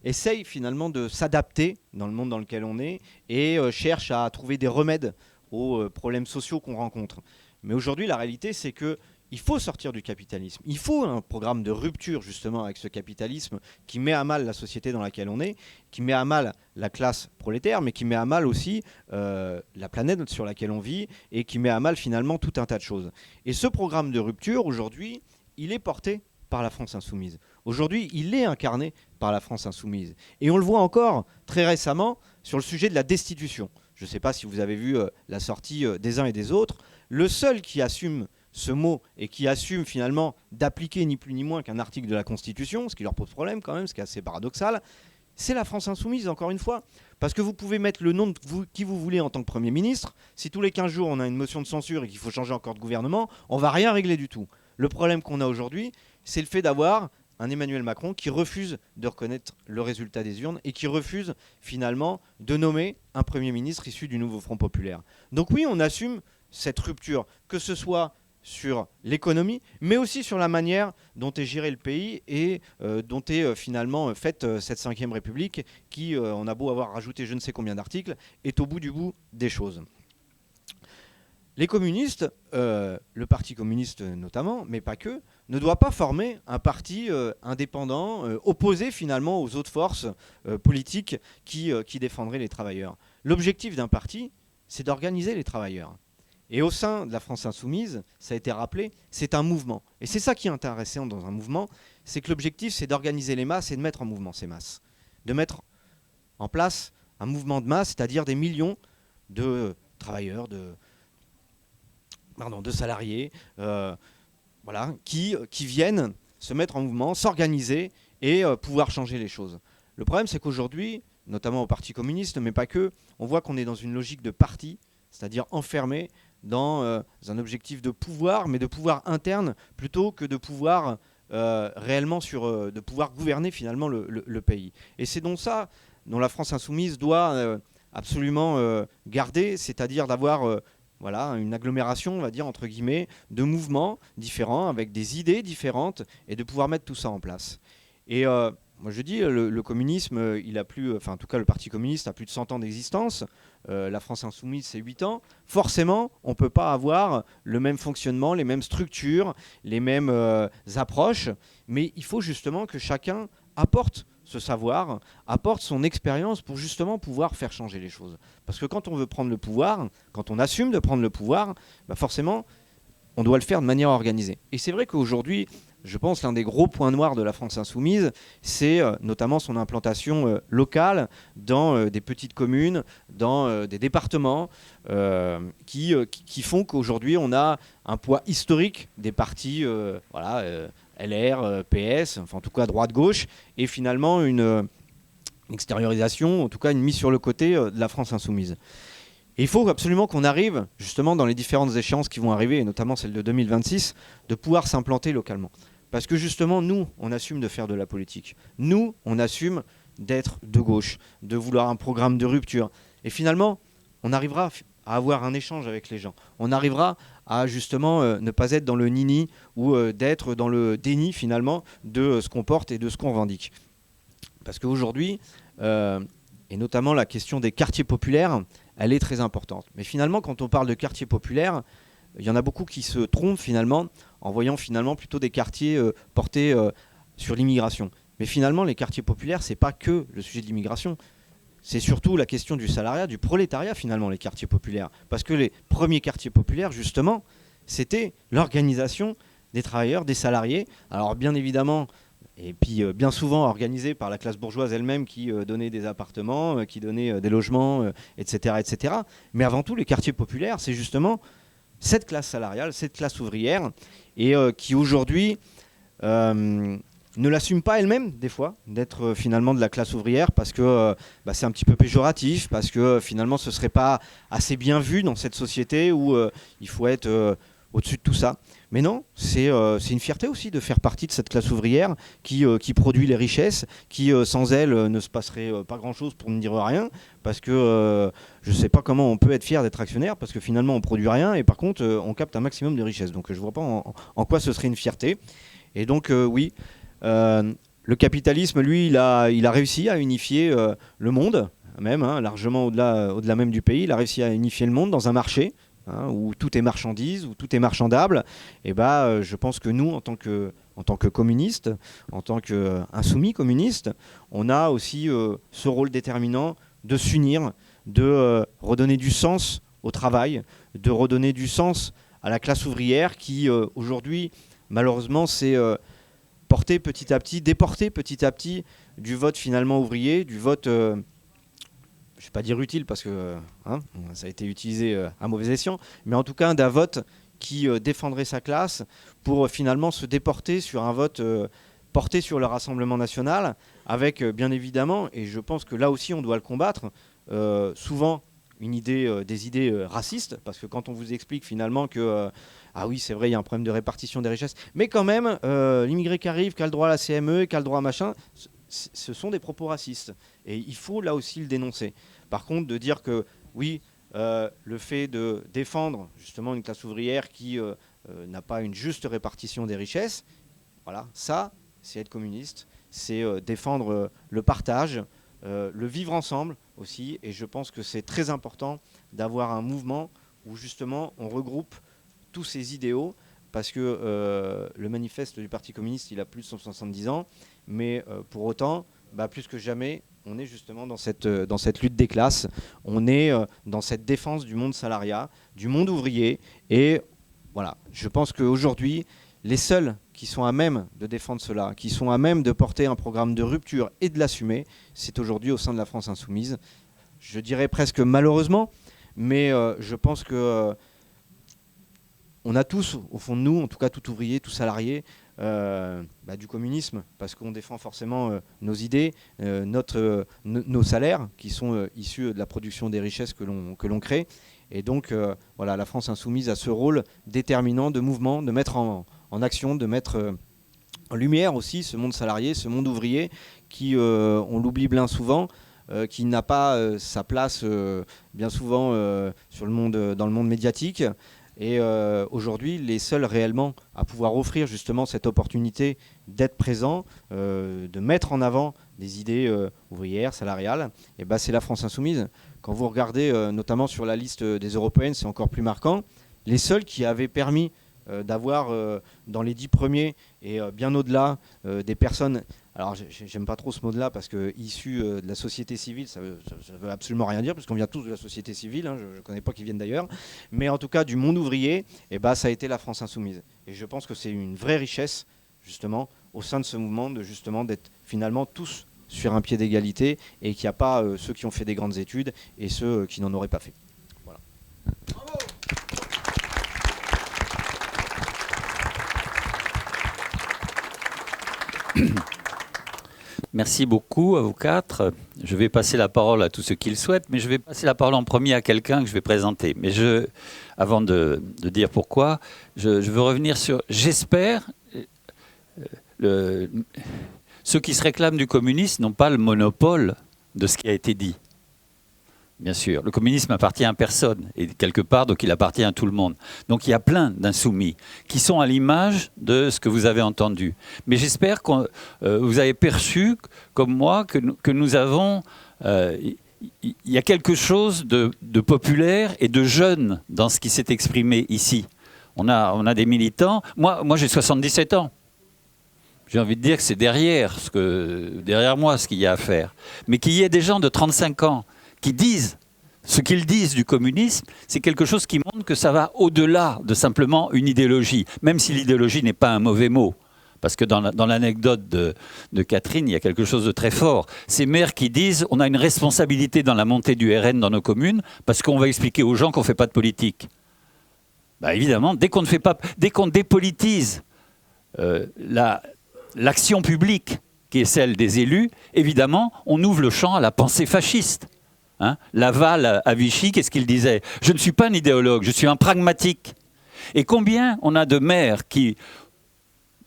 essaye finalement de s'adapter dans le monde dans lequel on est et cherche à trouver des remèdes aux problèmes sociaux qu'on rencontre. Mais aujourd'hui, la réalité, c'est que il faut sortir du capitalisme. Il faut un programme de rupture justement avec ce capitalisme qui met à mal la société dans laquelle on est, qui met à mal la classe prolétaire, mais qui met à mal aussi la planète sur laquelle on vit et qui met à mal finalement tout un tas de choses. Et ce programme de rupture, aujourd'hui, il est porté par la France insoumise. Aujourd'hui, il est incarné par la France insoumise. Et on le voit encore très récemment sur le sujet de la destitution. Je ne sais pas si vous avez vu la sortie des uns et des autres. Le seul qui assume ce mot et qui assume finalement d'appliquer ni plus ni moins qu'un article de la Constitution, ce qui leur pose problème quand même, ce qui est assez paradoxal, c'est la France insoumise, encore une fois. Parce que vous pouvez mettre le nom de qui vous voulez en tant que Premier ministre. Si tous les 15 jours on a une motion de censure et qu'il faut changer encore de gouvernement, on ne va rien régler du tout. Le problème qu'on a aujourd'hui, c'est le fait d'avoir un Emmanuel Macron qui refuse de reconnaître le résultat des urnes et qui refuse finalement de nommer un Premier ministre issu du nouveau Front populaire. Donc oui, on assume cette rupture, que ce soit sur l'économie, mais aussi sur la manière dont est géré le pays et dont est finalement faite cette 5e République qui, on a beau avoir rajouté je ne sais combien d'articles, est au bout du bout des choses. Les communistes, le Parti communiste notamment, mais pas que, ne doit pas former un parti indépendant, opposé finalement aux autres forces politiques qui défendraient les travailleurs. L'objectif d'un parti, c'est d'organiser les travailleurs. Et au sein de la France insoumise, ça a été rappelé, c'est un mouvement. Et c'est ça qui est intéressant dans un mouvement, c'est que l'objectif, c'est d'organiser les masses et de mettre en mouvement ces masses. De mettre en place un mouvement de masse, c'est-à-dire des millions de travailleurs, de salariés, qui viennent se mettre en mouvement, s'organiser et pouvoir changer les choses. Le problème, c'est qu'aujourd'hui, notamment au Parti communiste, mais pas que, on voit qu'on est dans une logique de parti, c'est-à-dire enfermé dans un objectif de pouvoir, mais de pouvoir interne, plutôt que de pouvoir réellement de pouvoir gouverner finalement le pays. Et c'est donc ça dont la France insoumise doit absolument garder, c'est-à-dire d'avoir une agglomération, on va dire, entre guillemets, de mouvements différents, avec des idées différentes, et de pouvoir mettre tout ça en place. Et moi je dis, le communisme, il a plus, en tout cas le Parti communiste a plus de 100 ans d'existence, la France insoumise c'est 8 ans, forcément on ne peut pas avoir le même fonctionnement, les mêmes structures, les mêmes approches, mais il faut justement que chacun apporte ce savoir, apporte son expérience pour justement pouvoir faire changer les choses. Parce que quand on veut prendre le pouvoir, quand on assume de prendre le pouvoir, forcément on doit le faire de manière organisée. Et c'est vrai qu'aujourd'hui, je pense l'un des gros points noirs de la France insoumise, c'est notamment son implantation locale dans des petites communes, dans des départements qui font qu'aujourd'hui on a un poids historique des partis LR, PS, enfin en tout cas droite-gauche, et finalement une extériorisation, en tout cas une mise sur le côté de la France insoumise. Et il faut absolument qu'on arrive, justement, dans les différentes échéances qui vont arriver, et notamment celle de 2026, de pouvoir s'implanter localement. Parce que justement, nous, on assume de faire de la politique. Nous, on assume d'être de gauche, de vouloir un programme de rupture. Et finalement, on arrivera à avoir un échange avec les gens. On arrivera à justement ne pas être dans le nini ou d'être dans le déni finalement de ce qu'on porte et de ce qu'on revendique. Parce qu'aujourd'hui, et notamment la question des quartiers populaires, elle est très importante. Mais finalement, quand on parle de quartiers populaires, il y en a beaucoup qui se trompent finalement en voyant finalement plutôt des quartiers portés sur l'immigration. Mais finalement, les quartiers populaires, c'est pas que le sujet de l'immigration. C'est surtout la question du salariat, du prolétariat finalement, les quartiers populaires. Parce que les premiers quartiers populaires, justement, c'était l'organisation des travailleurs, des salariés. Alors bien évidemment, et puis bien souvent organisés par la classe bourgeoise elle-même qui donnait des appartements, qui donnait des logements, etc., etc. Mais avant tout, les quartiers populaires, c'est justement cette classe salariale, cette classe ouvrière, et qui aujourd'hui ne l'assume pas elle-même, des fois, d'être finalement de la classe ouvrière, parce que c'est un petit peu péjoratif, parce que finalement ce ne serait pas assez bien vu dans cette société où il faut être au-dessus de tout ça. Mais non, c'est une fierté aussi de faire partie de cette classe ouvrière qui produit les richesses, qui sans elle ne se passerait pas grand-chose, pour ne dire rien, parce que je ne sais pas comment on peut être fier d'être actionnaire, parce que finalement on produit rien et par contre on capte un maximum de richesses. Donc je ne vois pas en quoi ce serait une fierté. Et donc oui, le capitalisme, lui, il a réussi à unifier le monde, même largement au-delà même du pays. Il a réussi à unifier le monde dans un marché où tout est marchandise, où tout est marchandable. Et je pense que nous, en tant que communistes, en tant qu'insoumis communistes, on a aussi ce rôle déterminant de s'unir, de redonner du sens au travail, de redonner du sens à la classe ouvrière qui, aujourd'hui, malheureusement, s'est portée petit à petit, déportée petit à petit du vote finalement ouvrier, du vote... je ne vais pas dire utile parce que ça a été utilisé à mauvais escient, mais en tout cas d'un vote qui défendrait sa classe pour finalement se déporter sur un vote porté sur le Rassemblement national, avec bien évidemment, et je pense que là aussi on doit le combattre, souvent des idées racistes, parce que quand on vous explique finalement que ah oui c'est vrai il y a un problème de répartition des richesses, mais quand même l'immigré qui arrive, qui a le droit à la CME, qui a le droit à machin, ce sont des propos racistes. Et il faut là aussi le dénoncer. Par contre, de dire que oui, le fait de défendre justement une classe ouvrière qui n'a pas une juste répartition des richesses, voilà, ça, c'est être communiste, c'est défendre le partage, le vivre ensemble aussi. Et je pense que c'est très important d'avoir un mouvement où justement on regroupe tous ces idéaux, parce que le manifeste du Parti communiste, il a plus de 170 ans, mais pour autant, plus que jamais, on est justement dans cette lutte des classes, on est dans cette défense du monde salariat, du monde ouvrier, et voilà, je pense qu'aujourd'hui, les seuls qui sont à même de défendre cela, qui sont à même de porter un programme de rupture et de l'assumer, c'est aujourd'hui au sein de la France insoumise. Je dirais presque malheureusement, mais je pense que on a tous, au fond de nous, en tout cas tout ouvrier, tout salarié, du communisme, parce qu'on défend forcément nos idées, nos salaires, qui sont issus de la production des richesses que l'on crée. Et donc, voilà, la France insoumise a ce rôle déterminant de mouvement, de mettre en action, de mettre en lumière aussi ce monde salarié, ce monde ouvrier, qui, on l'oublie bien souvent, qui n'a pas sa place bien souvent dans le monde médiatique. Et aujourd'hui, les seuls réellement à pouvoir offrir justement cette opportunité d'être présents, de mettre en avant des idées ouvrières, salariales, c'est la France insoumise. Quand vous regardez notamment sur la liste des européennes, c'est encore plus marquant. Les seuls qui avaient permis d'avoir dans les 10 premiers et bien au-delà des personnes... Alors j'aime pas trop ce mot-là parce que issu de la société civile, ça veut absolument rien dire parce qu'on vient tous de la société civile, je ne connais pas qui viennent d'ailleurs, mais en tout cas du monde ouvrier, ça a été la France insoumise. Et je pense que c'est une vraie richesse justement au sein de ce mouvement d'être finalement tous sur un pied d'égalité et qu'il n'y a pas ceux qui ont fait des grandes études et ceux qui n'en auraient pas fait. Voilà. Bravo. Merci beaucoup à vous quatre. Je vais passer la parole à tous ceux qui le souhaitent, mais je vais passer la parole en premier à quelqu'un que je vais présenter. Mais avant de dire pourquoi, je veux revenir sur... J'espère... ceux qui se réclament du communisme n'ont pas le monopole de ce qui a été dit. Bien sûr, le communisme appartient à personne, et quelque part, donc il appartient à tout le monde. Donc il y a plein d'insoumis qui sont à l'image de ce que vous avez entendu. Mais j'espère que vous avez perçu, comme moi, que nous avons... il y a quelque chose de populaire et de jeune dans ce qui s'est exprimé ici. On a des militants. Moi j'ai 77 ans. J'ai envie de dire que c'est derrière moi ce qu'il y a à faire. Mais qu'il y ait des gens de 35 ans qui disent ce qu'ils disent du communisme, c'est quelque chose qui montre que ça va au-delà de simplement une idéologie, même si l'idéologie n'est pas un mauvais mot. Parce que dans l'anecdote de Catherine, il y a quelque chose de très fort. Ces maires qui disent on a une responsabilité dans la montée du RN dans nos communes parce qu'on va expliquer aux gens qu'on ne fait pas de politique. Évidemment, dès qu'on dépolitise l'action publique, qui est celle des élus, évidemment, on ouvre le champ à la pensée fasciste. Hein, Laval à Vichy, qu'est-ce qu'il disait? Je ne suis pas un idéologue, je suis un pragmatique. Et combien on a de maires qui...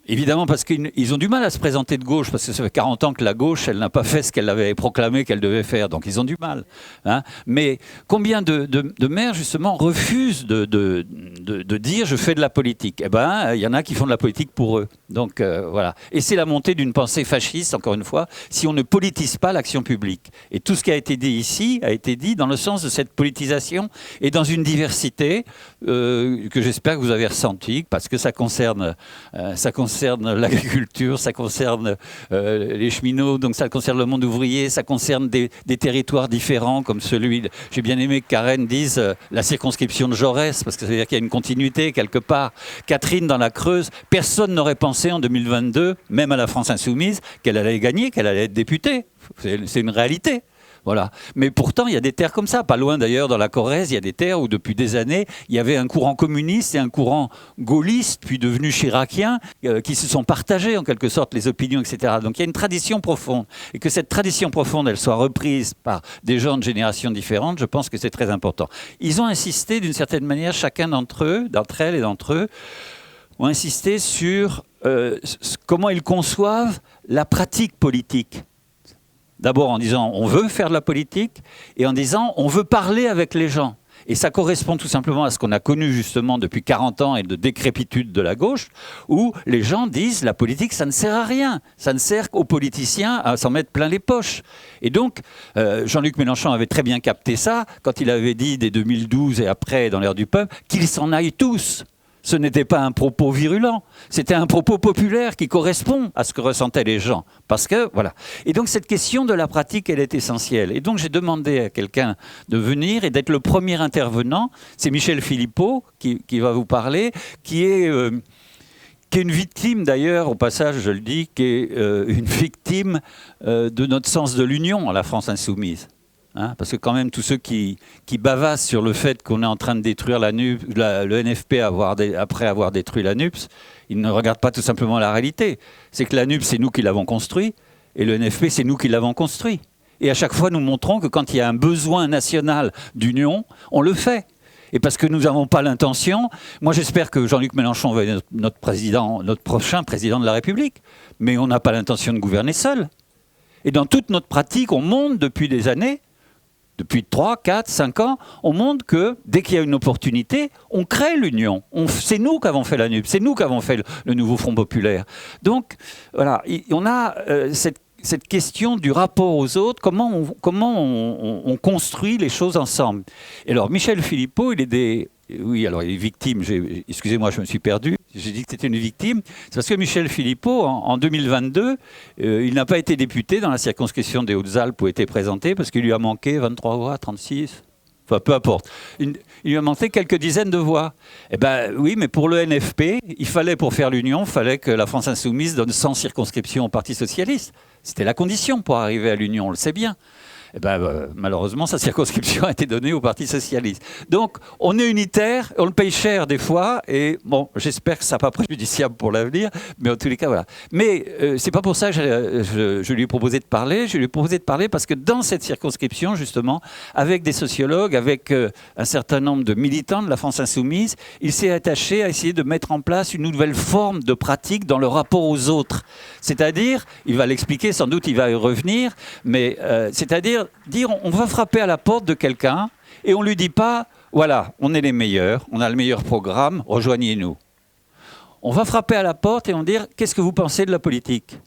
Évidemment, parce qu'ils ont du mal à se présenter de gauche, parce que ça fait 40 ans que la gauche, elle n'a pas fait ce qu'elle avait proclamé qu'elle devait faire, donc ils ont du mal. Hein. Mais combien de maires, justement, refusent de dire « je fais de la politique ». Eh bien, il y en a qui font de la politique pour eux. Donc, voilà. Et c'est la montée d'une pensée fasciste, encore une fois, si on ne politise pas l'action publique. Et tout ce qui a été dit ici a été dit dans le sens de cette politisation et dans une diversité que j'espère que vous avez ressentie, parce que ça concerne l'agriculture, ça concerne les cheminots, donc ça concerne le monde ouvrier, ça concerne des territoires différents comme celui... J'ai bien aimé que Karen dise la circonscription de Jaurès, parce que ça veut dire qu'il y a une continuité quelque part. Catherine, dans la Creuse, personne n'aurait pensé en 2022, même à la France Insoumise, qu'elle allait gagner, qu'elle allait être députée. C'est une réalité. Voilà. Mais pourtant, il y a des terres comme ça. Pas loin d'ailleurs, dans la Corrèze, il y a des terres où depuis des années, il y avait un courant communiste et un courant gaulliste, puis devenu chiracien, qui se sont partagés en quelque sorte les opinions, etc. Donc il y a une tradition profonde. Et que cette tradition profonde, elle soit reprise par des gens de générations différentes, je pense que c'est très important. Ils ont insisté d'une certaine manière, chacun d'entre elles et d'entre eux, ont insisté sur comment ils conçoivent la pratique politique. D'abord en disant on veut faire de la politique et en disant on veut parler avec les gens. Et ça correspond tout simplement à ce qu'on a connu justement depuis 40 ans et de décrépitude de la gauche, où les gens disent la politique ça ne sert à rien, ça ne sert qu'aux politiciens à s'en mettre plein les poches. Et donc Jean-Luc Mélenchon avait très bien capté ça quand il avait dit dès 2012 et après dans l'ère du peuple qu'ils s'en aillent tous. Ce n'était pas un propos virulent, c'était un propos populaire qui correspond à ce que ressentaient les gens. Parce que, voilà. Et donc, cette question de la pratique, elle est essentielle. Et donc, j'ai demandé à quelqu'un de venir et d'être le premier intervenant. C'est Michel Philippot qui va vous parler, qui est une victime, d'ailleurs, au passage, je le dis, qui est une victime de notre sens de l'union à la France Insoumise. Hein, parce que quand même, tous ceux qui bavassent sur le fait qu'on est en train de détruire le NFP après avoir détruit la NUPS, ils ne regardent pas tout simplement la réalité. C'est que la NUPS, c'est nous qui l'avons construit, et le NFP, c'est nous qui l'avons construit. Et à chaque fois, nous montrons que quand il y a un besoin national d'union, on le fait. Et parce que nous n'avons pas l'intention, moi j'espère que Jean-Luc Mélenchon va être notre prochain président de la République, mais on n'a pas l'intention de gouverner seul. Et dans toute notre pratique, on montre depuis des années, depuis 3, 4, 5 ans, on montre que dès qu'il y a une opportunité, on crée l'union. C'est nous qui avons fait la NUP, c'est nous qui avons fait le nouveau Front populaire. Donc, voilà, on a cette question du rapport aux autres, comment on construit les choses ensemble. Et alors, Michel Philippot, il est victime, excusez-moi, je me suis perdu, j'ai dit que c'était une victime, c'est parce que Michel Philippot, en 2022, il n'a pas été député dans la circonscription des Hautes-Alpes où était présenté, parce qu'il lui a manqué 23 voix, 36, enfin peu importe. Il lui a manqué quelques dizaines de voix. Eh bien oui, mais pour le NFP, pour faire l'union, il fallait que la France Insoumise donne 100 circonscriptions au Parti Socialiste. C'était la condition pour arriver à l'union, on le sait bien. Eh ben, malheureusement, sa circonscription a été donnée au Parti Socialiste. Donc, on est unitaire, on le paye cher des fois, et bon, j'espère que ça ne sera pas préjudiciable pour l'avenir, mais en tous les cas, voilà. Mais c'est pas pour ça que je lui ai proposé de parler. Je lui ai proposé de parler parce que dans cette circonscription, justement, avec des sociologues, avec un certain nombre de militants de la France Insoumise, il s'est attaché à essayer de mettre en place une nouvelle forme de pratique dans le rapport aux autres. C'est-à-dire, il va l'expliquer, sans doute il va y revenir, mais c'est-à-dire dire on va frapper à la porte de quelqu'un et on ne lui dit pas voilà, on est les meilleurs, on a le meilleur programme, rejoignez-nous. On va frapper à la porte et on va dire qu'est-ce que vous pensez de la politique?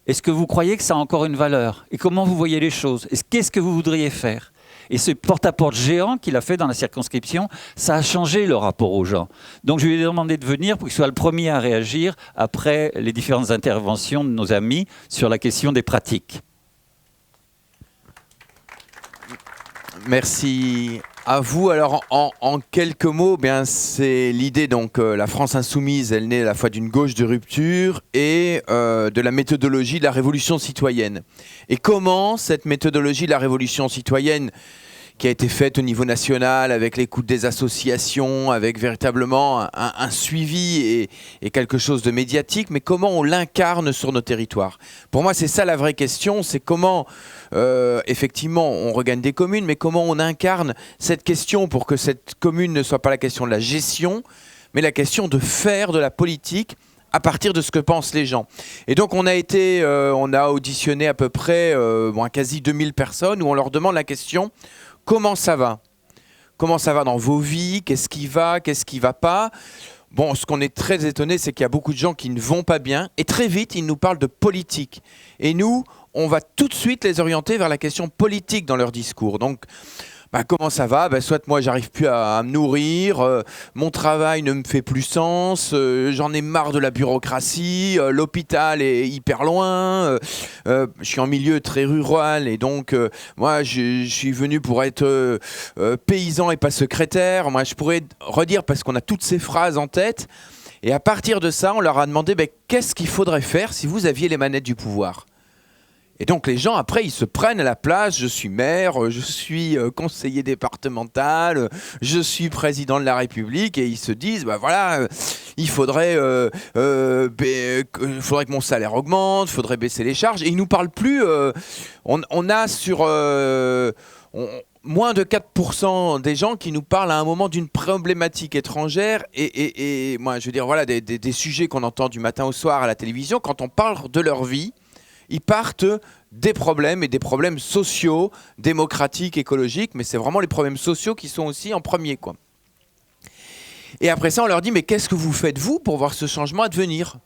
Est-ce que vous croyez que ça a encore une valeur? Et comment vous voyez les choses? Qu'est-ce que vous voudriez faire? Et ce porte-à-porte géant qu'il a fait dans la circonscription, ça a changé le rapport aux gens. Donc je lui ai demandé de venir pour qu'il soit le premier à réagir après les différentes interventions de nos amis sur la question des pratiques. Merci à vous. Alors, en quelques mots, bien, c'est l'idée, donc, la France Insoumise, elle naît à la fois d'une gauche de rupture et de la méthodologie de la révolution citoyenne. Et comment cette méthodologie de la révolution citoyenne, qui a été faite au niveau national avec l'écoute des associations, avec véritablement un suivi et quelque chose de médiatique, mais comment on l'incarne sur nos territoires. Pour moi, c'est ça la vraie question, c'est comment, effectivement, on regagne des communes, mais comment on incarne cette question pour que cette commune ne soit pas la question de la gestion, mais la question de faire de la politique à partir de ce que pensent les gens. Et donc on a auditionné à peu près quasi 2000 personnes où on leur demande la question « Comment ça va ? Comment ça va dans vos vies ? Qu'est-ce qui va pas ?» Bon, ce qu'on est très étonné, c'est qu'il y a beaucoup de gens qui ne vont pas bien et très vite, ils nous parlent de politique. Et nous, on va tout de suite les orienter vers la question politique dans leur discours. Donc, comment ça va ? Soit moi j'arrive plus à me nourrir, mon travail ne me fait plus sens, j'en ai marre de la bureaucratie, l'hôpital est hyper loin, je suis en milieu très rural et donc moi je suis venu pour être paysan et pas secrétaire. Moi je pourrais redire parce qu'on a toutes ces phrases en tête et à partir de ça on leur a demandé qu'est-ce qu'il faudrait faire si vous aviez les manettes du pouvoir ? Et donc les gens, après, ils se prennent à la place. Je suis maire, je suis conseiller départemental, je suis président de la République. Et ils se disent, il faudrait que mon salaire augmente, il faudrait baisser les charges. Et ils ne nous parlent plus. On a sur moins de 4% des gens qui nous parlent à un moment d'une problématique étrangère. Et moi, je veux dire, voilà, des sujets qu'on entend du matin au soir à la télévision. Quand on parle de leur vie, ils partent des problèmes et des problèmes sociaux, démocratiques, écologiques, mais c'est vraiment les problèmes sociaux qui sont aussi en premier, quoi. Et après ça, on leur dit, mais qu'est-ce que vous faites, vous, pour voir ce changement advenir ?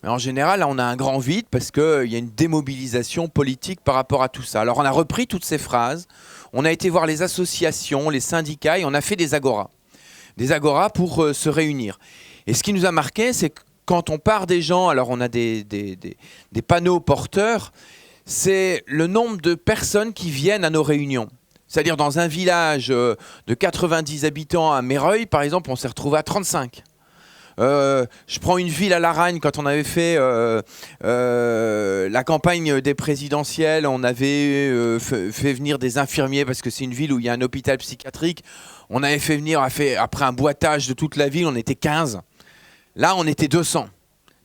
En général, là, on a un grand vide parce qu'il y a une démobilisation politique par rapport à tout ça. Alors, on a repris toutes ces phrases, on a été voir les associations, les syndicats, et on a fait des agoras. Des agoras pour se réunir. Et ce qui nous a marqué, c'est que quand on part des gens, alors on a des panneaux porteurs, c'est le nombre de personnes qui viennent à nos réunions. C'est-à-dire dans un village de 90 habitants à Méreuil, par exemple, on s'est retrouvé à 35. Je prends une ville à Laragne, quand on avait fait la campagne des présidentielles, on avait fait venir des infirmiers parce que c'est une ville où il y a un hôpital psychiatrique. On avait fait venir, après un boitage de toute la ville, on était 15. Là, on était 200,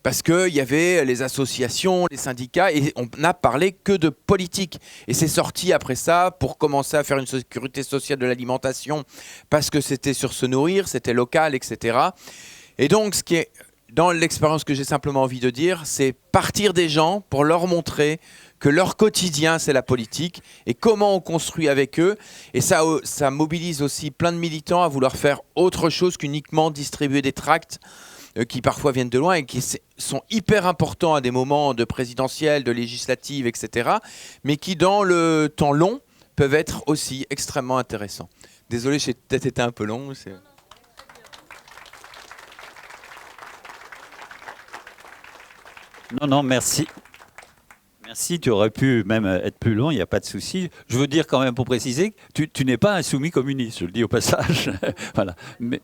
parce qu'il y avait les associations, les syndicats, et on n'a parlé que de politique. Et c'est sorti après ça pour commencer à faire une sécurité sociale de l'alimentation, parce que c'était sur se nourrir, c'était local, etc. Et donc, ce qui est dans l'expérience que j'ai simplement envie de dire, c'est partir des gens pour leur montrer que leur quotidien, c'est la politique, et comment on construit avec eux. Et ça mobilise aussi plein de militants à vouloir faire autre chose qu'uniquement distribuer des tracts qui parfois viennent de loin et qui sont hyper importants à des moments de présidentielles, de législatives, etc., mais qui, dans le temps long, peuvent être aussi extrêmement intéressants. Désolé, j'ai peut-être été un peu long. Non, merci. Merci, tu aurais pu même être plus long, il n'y a pas de souci. Je veux dire quand même, pour préciser, tu n'es pas un soumis communiste, je le dis au passage. Voilà. Mais...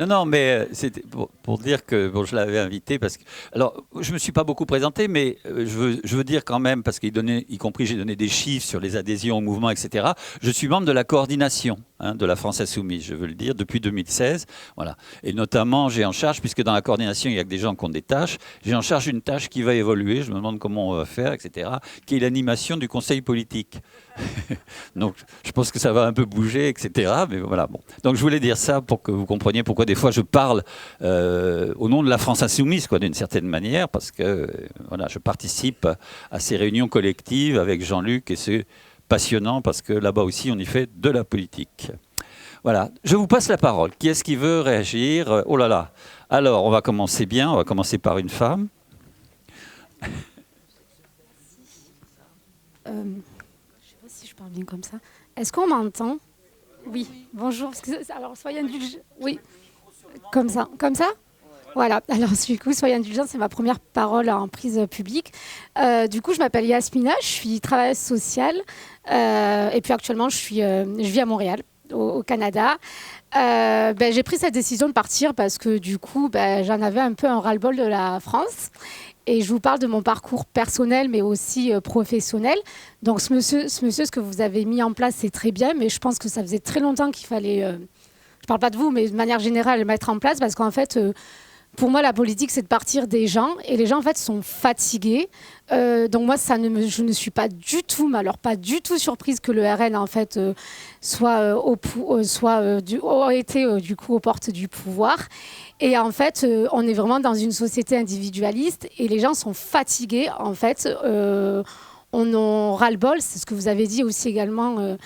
Non, mais c'était pour dire que je l'avais invité parce que, alors, je me suis pas beaucoup présenté, mais je veux dire quand même parce y compris j'ai donné des chiffres sur les adhésions au mouvement, etc. Je suis membre de la coordination de la France Insoumise, je veux le dire, depuis 2016, voilà. Et notamment, j'ai en charge, puisque dans la coordination il y a que des gens qui ont des tâches, j'ai en charge une tâche qui va évoluer. Je me demande comment on va faire, etc. Qui est l'animation du conseil politique. Donc, je pense que ça va un peu bouger, etc. Mais voilà, bon. Donc, je voulais dire ça pour que vous compreniez pourquoi des fois je parle au nom de la France Insoumise, quoi, d'une certaine manière, parce que voilà, je participe à ces réunions collectives avec Jean-Luc et c'est passionnant parce que là-bas aussi on y fait de la politique. Voilà, je vous passe la parole. Qui est-ce qui veut réagir ? Oh là là. Alors, on va commencer bien, on va commencer par une femme. Je ne sais pas si je parle bien comme ça. Est-ce qu'on m'entend ? Oui, bonjour. Alors, soyez indulgents. Oui, comme ça. Comme ça ? Voilà. Alors, du coup, soyez indulgents, c'est ma première parole en prise publique. Du coup, je m'appelle Yasmina, je suis travailleuse sociale. Et puis, actuellement, je vis à Montréal, au Canada. J'ai pris cette décision de partir parce que, du coup, j'en avais un peu un ras-le-bol de la France. Et je vous parle de mon parcours personnel, mais aussi professionnel. Donc ce monsieur, ce que vous avez mis en place, c'est très bien, mais je pense que ça faisait très longtemps qu'il fallait, je ne parle pas de vous, mais de manière générale, le mettre en place, parce qu'en fait, pour moi, la politique, c'est de partir des gens, et les gens, en fait, sont fatigués. Donc moi, je ne suis pas du tout, mais alors pas du tout surprise que le RN, en fait, été du coup aux portes du pouvoir. Et en fait, on est vraiment dans une société individualiste, et les gens sont fatigués, en fait. On en ras-le-bol, c'est ce que vous avez dit aussi également,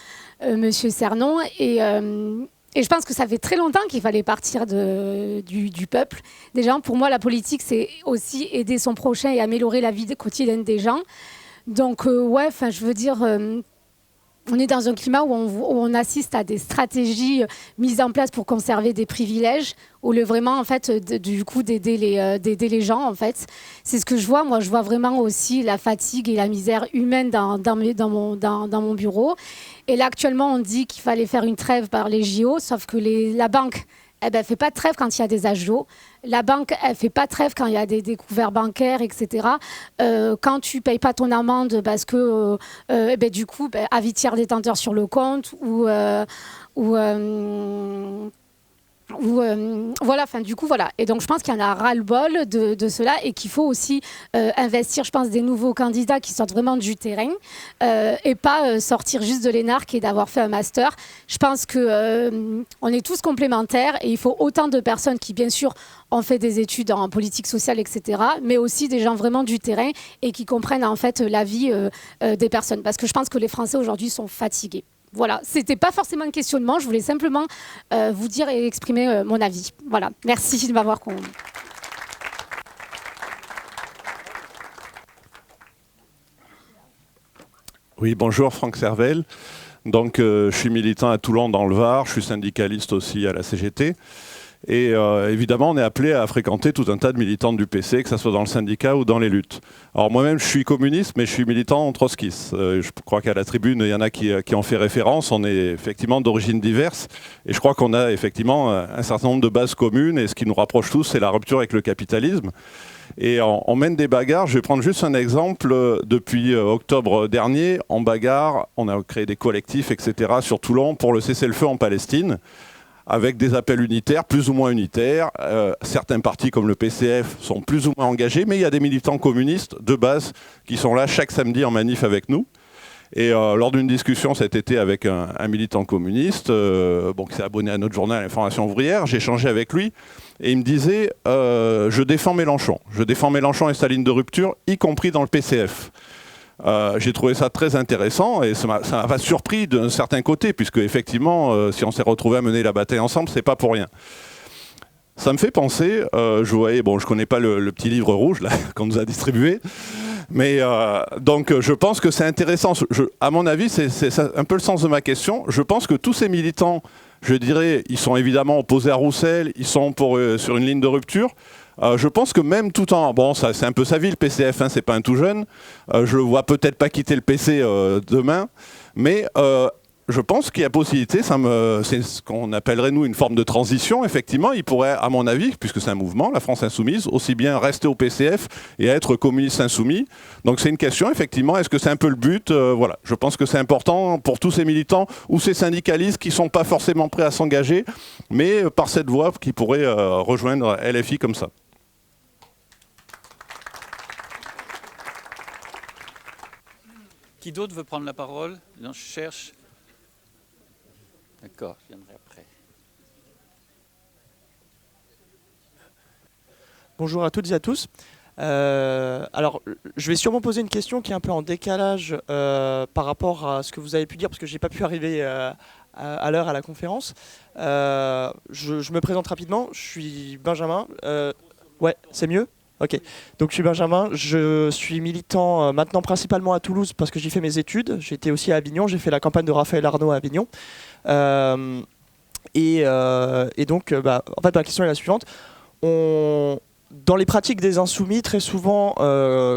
Monsieur Cernon, et je pense que ça fait très longtemps qu'il fallait partir du peuple. Déjà, pour moi, la politique, c'est aussi aider son prochain et améliorer la vie quotidienne des gens. Donc, je veux dire, on est dans un climat où on assiste à des stratégies mises en place pour conserver des privilèges, au lieu vraiment, en fait, du coup, d'aider les gens, en fait. C'est ce que je vois. Moi, je vois vraiment aussi la fatigue et la misère humaine dans mon bureau. Et là, actuellement, on dit qu'il fallait faire une trêve par les JO, sauf que la banque, elle fait pas de trêve quand il y a des agios. La banque, elle fait pas de trêve quand il y a des découvertes bancaires, etc. Quand tu payes pas ton amende parce que, du coup, avis tiers détenteur sur le compte voilà, du coup, voilà. Et donc, je pense qu'il y en a ras-le-bol de cela et qu'il faut aussi investir, je pense, des nouveaux candidats qui sortent vraiment du terrain et pas sortir juste de l'énarque et d'avoir fait un master. Je pense qu'on est tous complémentaires et il faut autant de personnes qui, bien sûr, ont fait des études en politique sociale, etc., mais aussi des gens vraiment du terrain et qui comprennent, en fait, la vie des personnes. Parce que je pense que les Français, aujourd'hui, sont fatigués. Voilà, c'était pas forcément un questionnement, je voulais simplement vous dire et exprimer mon avis. Voilà, merci de m'avoir compris. Oui, bonjour, Franck Servel. Donc, je suis militant à Toulon dans le Var, je suis syndicaliste aussi à la CGT. Et évidemment, on est appelé à fréquenter tout un tas de militants du PC, que ce soit dans le syndicat ou dans les luttes. Alors moi-même, je suis communiste, mais je suis militant trotskiste. Je crois qu'à la tribune, il y en a qui en fait référence. On est effectivement d'origines diverses. Et je crois qu'on a effectivement un certain nombre de bases communes. Et ce qui nous rapproche tous, c'est la rupture avec le capitalisme. Et on mène des bagarres. Je vais prendre juste un exemple. Depuis octobre dernier, en bagarre, on a créé des collectifs, etc. sur Toulon pour le cessez-le-feu en Palestine, avec des appels unitaires, plus ou moins unitaires. Certains partis comme le PCF sont plus ou moins engagés, mais il y a des militants communistes de base qui sont là chaque samedi en manif avec nous. Et lors d'une discussion cet été avec un militant communiste, qui s'est abonné à notre journal Information Ouvrière, j'ai échangé avec lui et il me disait je défends Mélenchon. Je défends Mélenchon et sa ligne de rupture, y compris dans le PCF. J'ai trouvé ça très intéressant et ça m'a pas surpris d'un certain côté, puisque effectivement, si on s'est retrouvés à mener la bataille ensemble, c'est pas pour rien. Ça me fait penser, je connais pas le petit livre rouge là qu'on nous a distribué, mais donc je pense que c'est intéressant. À mon avis, c'est un peu le sens de ma question. Je pense que tous ces militants, je dirais, ils sont évidemment opposés à Roussel, ils sont sur une ligne de rupture. Je pense que même tout en... Bon, c'est un peu sa vie, le PCF, hein, c'est pas un tout jeune. Je le vois peut-être pas quitter le PC demain. Mais je pense qu'il y a possibilité, c'est ce qu'on appellerait, nous, une forme de transition. Effectivement, il pourrait, à mon avis, puisque c'est un mouvement, la France Insoumise, aussi bien rester au PCF et être communiste insoumis. Donc c'est une question, effectivement, est-ce que c'est un peu le but Voilà, je pense que c'est important pour tous ces militants ou ces syndicalistes qui ne sont pas forcément prêts à s'engager, mais par cette voie qui pourrait rejoindre LFI comme ça. Qui d'autre veut prendre la parole? Non, je cherche. D'accord, je viendrai après. Bonjour à toutes et à tous. Alors, je vais sûrement poser une question qui est un peu en décalage par rapport à ce que vous avez pu dire, parce que je n'ai pas pu arriver à l'heure à la conférence. Je me présente rapidement, je suis Benjamin. Ouais, c'est mieux ? Ok, donc je suis Benjamin, je suis militant maintenant principalement à Toulouse parce que j'y fais mes études. J'étais aussi à Avignon, j'ai fait la campagne de Raphaël Arnaud à Avignon. Et donc, en fait, ma question est la suivante. dans les pratiques des insoumis, très souvent,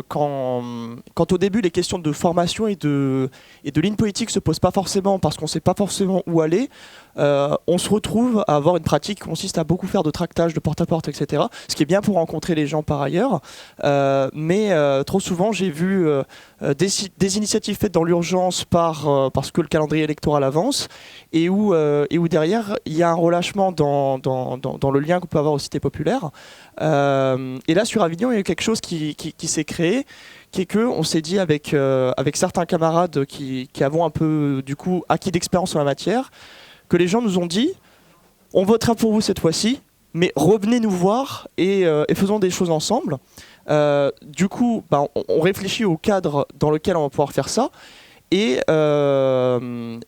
quand au début les questions de formation et de ligne politique se posent pas forcément parce qu'on ne sait pas forcément où aller, on se retrouve à avoir une pratique qui consiste à beaucoup faire de tractage, de porte-à-porte, etc. Ce qui est bien pour rencontrer les gens par ailleurs. Mais trop souvent, j'ai vu des initiatives faites dans l'urgence parce que le calendrier électoral avance et où derrière, il y a un relâchement dans le lien qu'on peut avoir aux cités populaires. Et là, sur Avignon, il y a eu quelque chose qui s'est créé, qui est qu'on s'est dit avec certains camarades qui avons un peu, du coup, acquis d'expérience sur la matière, que les gens nous ont dit « on votera pour vous cette fois-ci, mais revenez nous voir et faisons des choses ensemble ». Du coup, on réfléchit au cadre dans lequel on va pouvoir faire ça. Et moi,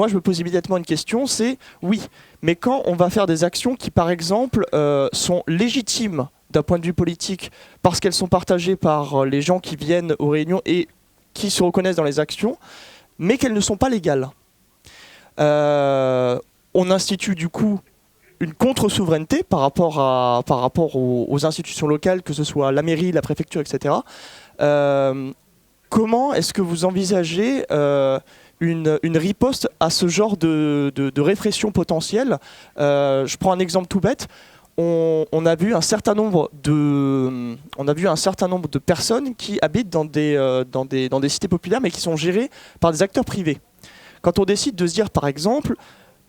je me pose immédiatement une question, c'est oui, mais quand on va faire des actions qui, par exemple, sont légitimes d'un point de vue politique parce qu'elles sont partagées par les gens qui viennent aux réunions et qui se reconnaissent dans les actions, mais qu'elles ne sont pas légales. On institue du coup une contre-souveraineté par rapport aux institutions locales, que ce soit la mairie, la préfecture, etc. Comment est-ce que vous envisagez une riposte à ce genre de répression potentielle? Je prends un exemple tout bête. On a vu un certain nombre de personnes qui habitent dans des cités populaires, mais qui sont gérées par des acteurs privés. Quand on décide de se dire, par exemple,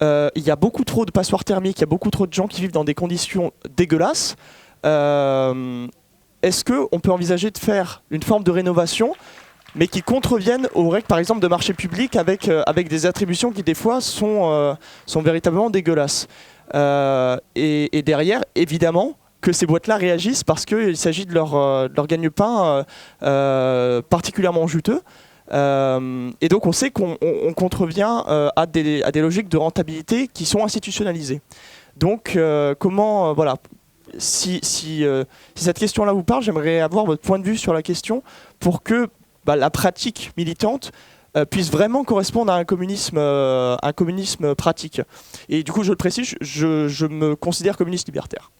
il y a beaucoup trop de passoires thermiques, il y a beaucoup trop de gens qui vivent dans des conditions dégueulasses, est-ce qu'on peut envisager de faire une forme de rénovation, mais qui contreviennent aux règles, par exemple, de marché public avec des attributions qui, des fois, sont véritablement dégueulasses. Et derrière, évidemment, que ces boîtes-là réagissent parce qu'il s'agit de leur gagne-pain particulièrement juteux. Et donc, on sait qu'on contrevient à des logiques de rentabilité qui sont institutionnalisées. Donc, comment... voilà. Si cette question-là vous parle, j'aimerais avoir votre point de vue sur la question pour que la pratique militante puisse vraiment correspondre à un communisme pratique. Et du coup, je le précise, je me considère communiste libertaire.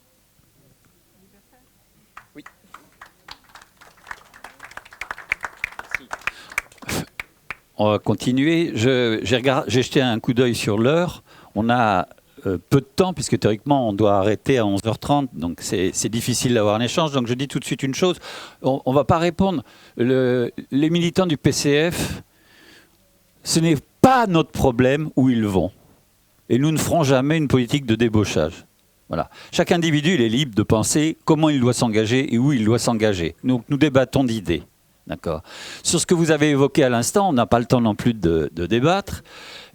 Oui. On va continuer. J'ai jeté un coup d'œil sur l'heure. On a peu de temps, puisque théoriquement, on doit arrêter à 11h30, donc c'est difficile d'avoir un échange. Donc je dis tout de suite une chose, on ne va pas répondre. Les militants du PCF, ce n'est pas notre problème où ils vont. Et nous ne ferons jamais une politique de débauchage. Voilà. Chaque individu, il est libre de penser comment il doit s'engager et où il doit s'engager. Nous débattons d'idées. D'accord. Sur ce que vous avez évoqué à l'instant, on n'a pas le temps non plus de débattre,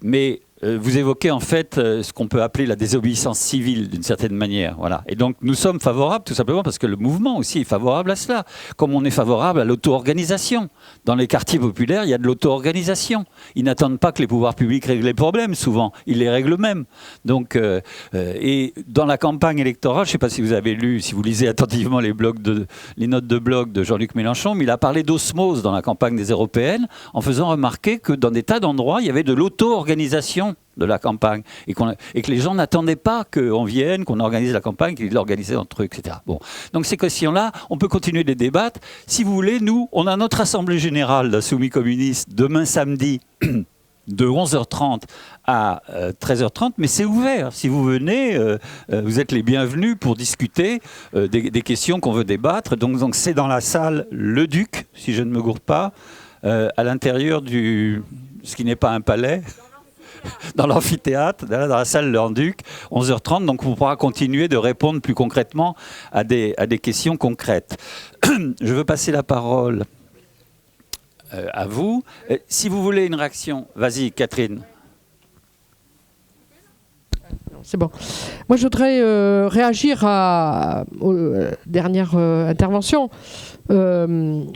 mais vous évoquez en fait ce qu'on peut appeler la désobéissance civile d'une certaine manière. Voilà. Et donc nous sommes favorables tout simplement parce que le mouvement aussi est favorable à cela, comme on est favorable à l'auto-organisation. Dans les quartiers populaires, il y a de l'auto-organisation. Ils n'attendent pas que les pouvoirs publics règlent les problèmes, souvent. Ils les règlent eux-mêmes. Donc, et dans la campagne électorale, je ne sais pas si vous avez lu, si vous lisez attentivement les notes de blog de Jean-Luc Mélenchon, mais il a parlé d'osmose dans la campagne des européennes en faisant remarquer que dans des tas d'endroits, il y avait de l'auto-organisation de la campagne et que les gens n'attendaient pas qu'on vienne, qu'on organise la campagne, qu'ils l'organisaient entre eux, etc. Bon. Donc ces questions-là, on peut continuer de les débattre. Si vous voulez, nous, on a notre assemblée générale d'Insoumis communistes demain samedi de 11h30 à 13h30, mais c'est ouvert. Si vous venez, vous êtes les bienvenus pour discuter des questions qu'on veut débattre. Donc c'est dans la salle Le Duc, si je ne me gourre pas, à l'intérieur ce qui n'est pas un palais, dans l'amphithéâtre, dans la salle Landuc, 11h30, donc on pourra continuer de répondre plus concrètement à des questions concrètes. Je veux passer la parole à vous. Si vous voulez une réaction, vas-y Catherine. C'est bon. Moi je voudrais réagir aux dernières interventions. Je ne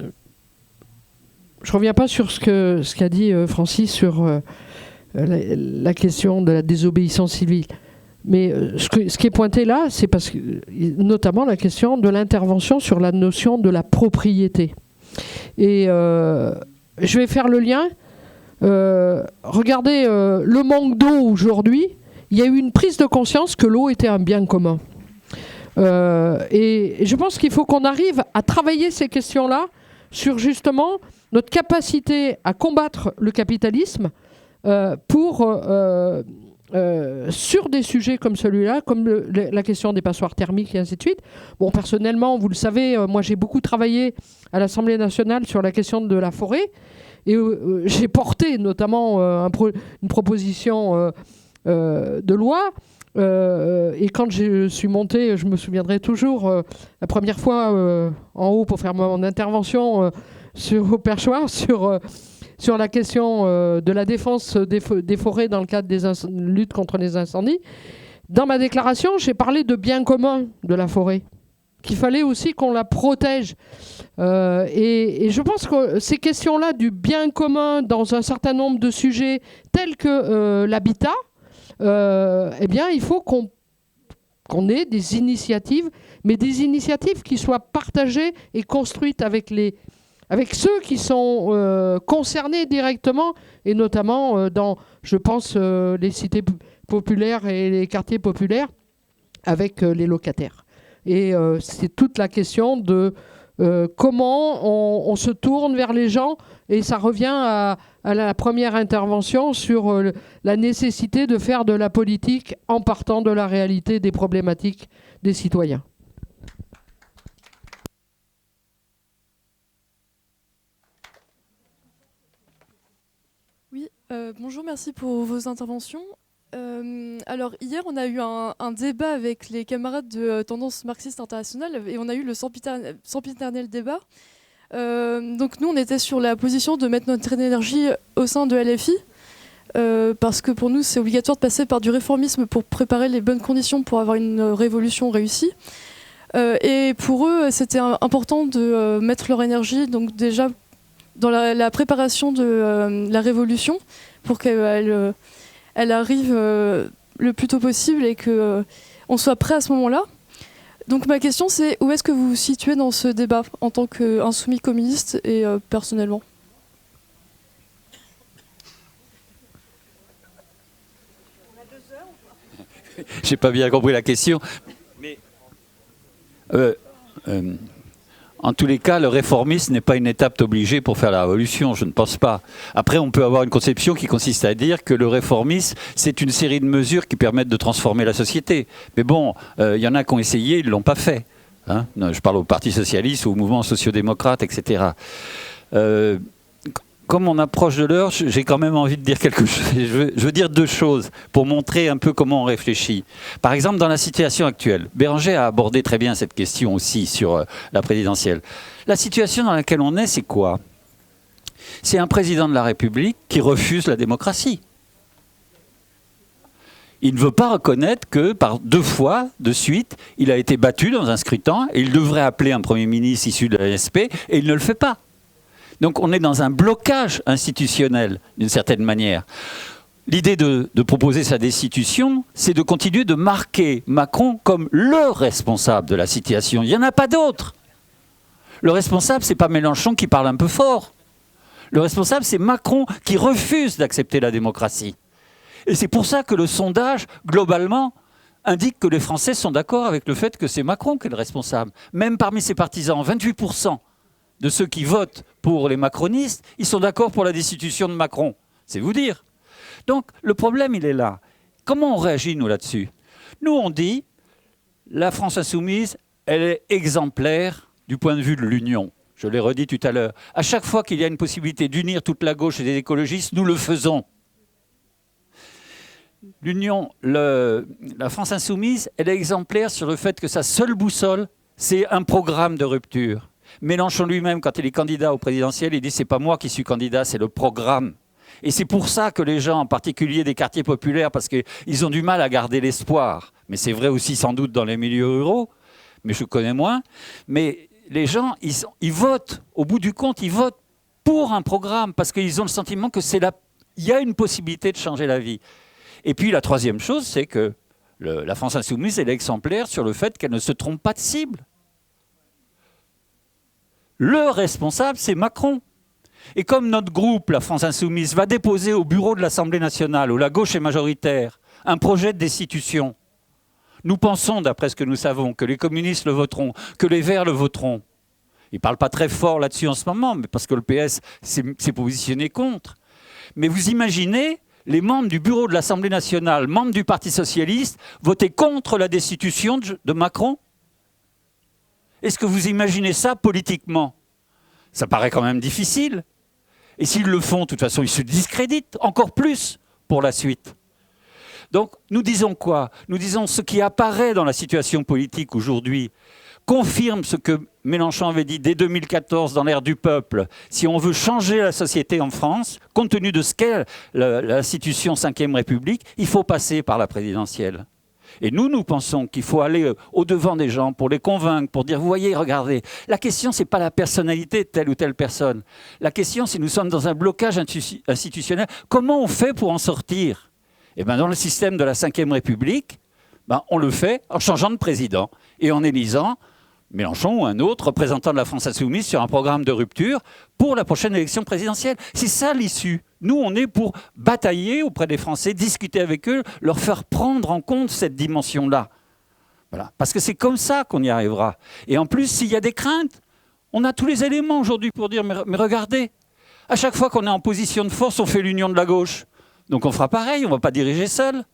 reviens pas sur ce qu'a dit Francis sur... la question de la désobéissance civile. Mais ce qui est pointé là, c'est parce que, notamment la question de l'intervention sur la notion de la propriété. Et je vais faire le lien. Regardez le manque d'eau aujourd'hui. Il y a eu une prise de conscience que l'eau était un bien commun. Et je pense qu'il faut qu'on arrive à travailler ces questions-là sur justement notre capacité à combattre le capitalisme sur des sujets comme celui-là, comme la question des passoires thermiques et ainsi de suite. Bon, personnellement, vous le savez, moi j'ai beaucoup travaillé à l'Assemblée nationale sur la question de la forêt et j'ai porté notamment une proposition de loi. Et quand je suis monté, je me souviendrai toujours, la première fois en haut pour faire mon intervention au perchoir sur la question de la défense des forêts dans le cadre des luttes contre les incendies. Dans ma déclaration, j'ai parlé de bien commun de la forêt, qu'il fallait aussi qu'on la protège. Et je pense que ces questions-là du bien commun dans un certain nombre de sujets tels que l'habitat, eh bien, il faut qu'on ait des initiatives, mais des initiatives qui soient partagées et construites avec ceux qui sont concernés directement, et notamment dans, je pense, les cités populaires et les quartiers populaires, avec les locataires. Et c'est toute la question de comment on se tourne vers les gens, et ça revient à la première intervention sur la nécessité de faire de la politique en partant de la réalité des problématiques des citoyens. Oui, bonjour, merci pour vos interventions. Alors hier, on a eu un débat avec les camarades de Tendance Marxiste Internationale et on a eu le sempiternel débat. Donc nous, on était sur la position de mettre notre énergie au sein de LFI parce que pour nous, c'est obligatoire de passer par du réformisme pour préparer les bonnes conditions pour avoir une révolution réussie. Et pour eux, c'était important de mettre leur énergie donc déjà dans la préparation de la révolution pour qu'elle arrive le plus tôt possible et qu'on soit prêt à ce moment-là. Donc ma question c'est où est-ce que vous vous situez dans ce débat en tant qu'insoumis communiste et personnellement ? J'ai pas bien compris la question. Mais en tous les cas, le réformisme n'est pas une étape obligée pour faire la révolution, je ne pense pas. Après, on peut avoir une conception qui consiste à dire que le réformisme, c'est une série de mesures qui permettent de transformer la société. Mais bon, y en a qui ont essayé, ils ne l'ont pas fait. Hein, je parle au Parti socialiste, au mouvement sociodémocrate, etc. Comme on approche de l'heure, j'ai quand même envie de dire quelque chose. Je veux dire deux choses pour montrer un peu comment on réfléchit. Par exemple, dans la situation actuelle, Béranger a abordé très bien cette question aussi sur la présidentielle. La situation dans laquelle on est, c'est quoi ? C'est un président de la République qui refuse la démocratie. Il ne veut pas reconnaître que par 2 fois de suite, il a été battu dans un scrutin et il devrait appeler un Premier ministre issu de la NSP et il ne le fait pas. Donc on est dans un blocage institutionnel, d'une certaine manière. L'idée de proposer sa destitution, c'est de continuer de marquer Macron comme le responsable de la situation. Il n'y en a pas d'autre. Le responsable, ce n'est pas Mélenchon qui parle un peu fort. Le responsable, c'est Macron qui refuse d'accepter la démocratie. Et c'est pour ça que le sondage, globalement, indique que les Français sont d'accord avec le fait que c'est Macron qui est le responsable. Même parmi ses partisans, 28% de ceux qui votent pour les macronistes, ils sont d'accord pour la destitution de Macron. C'est vous dire. Donc, le problème, il est là. Comment on réagit, nous, là-dessus ? Nous, on dit, la France insoumise, elle est exemplaire du point de vue de l'union. Je l'ai redit tout à l'heure. À chaque fois qu'il y a une possibilité d'unir toute la gauche et des écologistes, nous le faisons. L'union, la France insoumise, elle est exemplaire sur le fait que sa seule boussole, c'est un programme de rupture. Mélenchon lui-même, quand il est candidat au présidentiel, il dit « c'est pas moi qui suis candidat, c'est le programme ». Et c'est pour ça que les gens, en particulier des quartiers populaires, parce qu'ils ont du mal à garder l'espoir, mais c'est vrai aussi sans doute dans les milieux ruraux, mais je connais moins, mais les gens, ils votent, au bout du compte, ils votent pour un programme, parce qu'ils ont le sentiment que il y a une possibilité de changer la vie. Et puis la troisième chose, c'est que la France insoumise, elle est exemplaire sur le fait qu'elle ne se trompe pas de cible. Le responsable, c'est Macron. Et comme notre groupe, la France insoumise, va déposer au bureau de l'Assemblée nationale, où la gauche est majoritaire, un projet de destitution, Nous pensons, d'après ce que nous savons, que les communistes le voteront, que les Verts le voteront. Ils ne parlent pas très fort là-dessus en ce moment, mais parce que le PS s'est positionné contre. Mais vous imaginez les membres du bureau de l'Assemblée nationale, membres du Parti socialiste, voter contre la destitution de Macron? Est-ce que vous imaginez ça politiquement? Ça paraît quand même difficile. Et s'ils le font, de toute façon, ils se discréditent encore plus pour la suite. Donc, nous disons quoi? Nous disons ce qui apparaît dans la situation politique aujourd'hui confirme ce que Mélenchon avait dit dès 2014 dans l'ère du peuple. Si on veut changer la société en France, compte tenu de ce qu'est l'institution 5e République, il faut passer par la présidentielle. Et nous pensons qu'il faut aller au-devant des gens pour les convaincre, pour dire, vous voyez, regardez, la question, ce n'est pas la personnalité de telle ou telle personne. La question, c'est nous sommes dans un blocage institutionnel. Comment on fait pour en sortir? Eh bien, dans le système de la 5e République, on le fait en changeant de président et en élisant Mélenchon ou un autre représentant de la France insoumise sur un programme de rupture pour la prochaine élection présidentielle. C'est ça l'issue. Nous, on est pour batailler auprès des Français, discuter avec eux, leur faire prendre en compte cette dimension-là. Voilà. Parce que c'est comme ça qu'on y arrivera. Et en plus, s'il y a des craintes, on a tous les éléments aujourd'hui pour dire, mais regardez, à chaque fois qu'on est en position de force, on fait l'union de la gauche. Donc on fera pareil, on ne va pas diriger seul.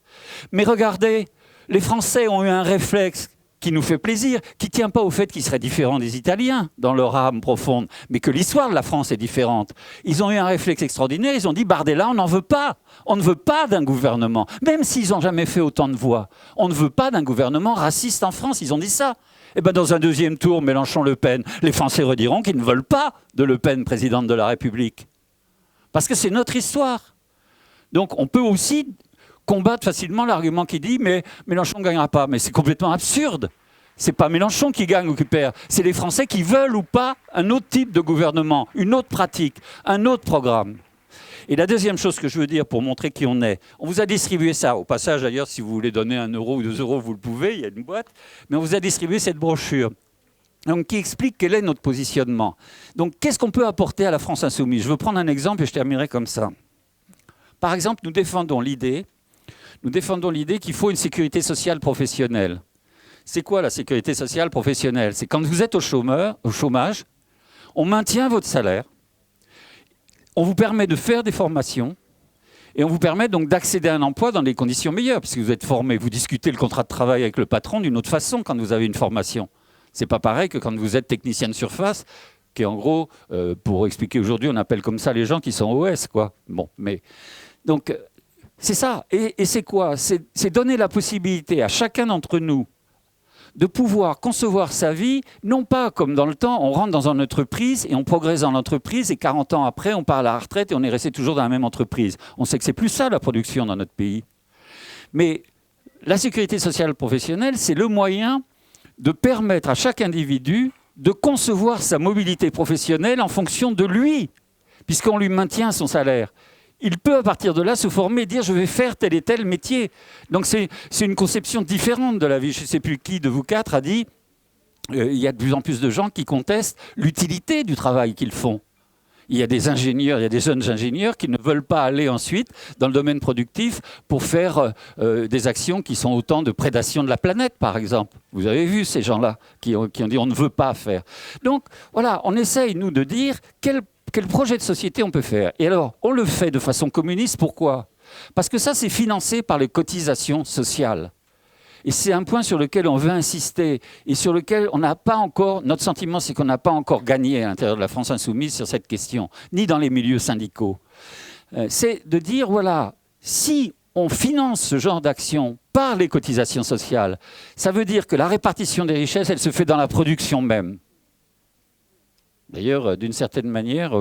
Mais regardez, les Français ont eu un réflexe qui nous fait plaisir, qui ne tient pas au fait qu'ils seraient différents des Italiens dans leur âme profonde, mais que l'histoire de la France est différente. Ils ont eu un réflexe extraordinaire, ils ont dit « Bardella, on n'en veut pas. On ne veut pas d'un gouvernement. » Même s'ils n'ont jamais fait autant de voix. On ne veut pas d'un gouvernement raciste en France, ils ont dit ça. Et bien dans un deuxième tour, Mélenchon-Le Pen, les Français rediront qu'ils ne veulent pas de Le Pen présidente de la République. Parce que c'est notre histoire. Donc on peut aussi combattre facilement l'argument qui dit « mais Mélenchon ne gagnera pas ». Mais c'est complètement absurde. Ce n'est pas Mélenchon qui gagne ou qui perd. C'est les Français qui veulent ou pas un autre type de gouvernement, une autre pratique, un autre programme. Et la deuxième chose que je veux dire pour montrer qui on est, on vous a distribué ça. Au passage, d'ailleurs, si vous voulez donner 1 euro ou 2 euros, vous le pouvez, il y a une boîte. Mais on vous a distribué cette brochure donc, qui explique quel est notre positionnement. Donc, qu'est-ce qu'on peut apporter à la France insoumise? Je veux prendre un exemple et je terminerai comme ça. Par exemple, nous défendons l'idée qu'il faut une sécurité sociale professionnelle. C'est quoi la sécurité sociale professionnelle? C'est quand vous êtes au chômage, on maintient votre salaire, on vous permet de faire des formations et on vous permet donc d'accéder à un emploi dans des conditions meilleures, puisque vous êtes formé. Vous discutez le contrat de travail avec le patron d'une autre façon quand vous avez une formation. Ce n'est pas pareil que quand vous êtes technicien de surface, qui est en gros, pour expliquer aujourd'hui, on appelle comme ça les gens qui sont OS, quoi. Bon, mais donc c'est ça. Et c'est quoi? C'est donner la possibilité à chacun d'entre nous de pouvoir concevoir sa vie, non pas comme dans le temps, on rentre dans une entreprise et on progresse dans l'entreprise et 40 ans après, on part à la retraite et on est resté toujours dans la même entreprise. On sait que c'est plus ça la production dans notre pays. Mais la sécurité sociale professionnelle, c'est le moyen de permettre à chaque individu de concevoir sa mobilité professionnelle en fonction de lui, puisqu'on lui maintient son salaire. Il peut à partir de là se former et dire je vais faire tel et tel métier. Donc c'est une conception différente de la vie. Je ne sais plus qui de vous quatre a dit il y a de plus en plus de gens qui contestent l'utilité du travail qu'ils font. Il y a des ingénieurs, il y a des jeunes ingénieurs qui ne veulent pas aller ensuite dans le domaine productif pour faire des actions qui sont autant de prédation de la planète, par exemple. Vous avez vu ces gens-là qui ont dit on ne veut pas faire. Donc voilà, on essaye, nous, de dire quel projet de société on peut faire. Et alors, on le fait de façon communiste, pourquoi? Parce que ça, c'est financé par les cotisations sociales. Et c'est un point sur lequel on veut insister et sur lequel on n'a pas encore, notre sentiment, c'est qu'on n'a pas encore gagné à l'intérieur de la France insoumise sur cette question, ni dans les milieux syndicaux. C'est de dire, voilà, si on finance ce genre d'action par les cotisations sociales, ça veut dire que la répartition des richesses, elle se fait dans la production même. D'ailleurs, d'une certaine manière,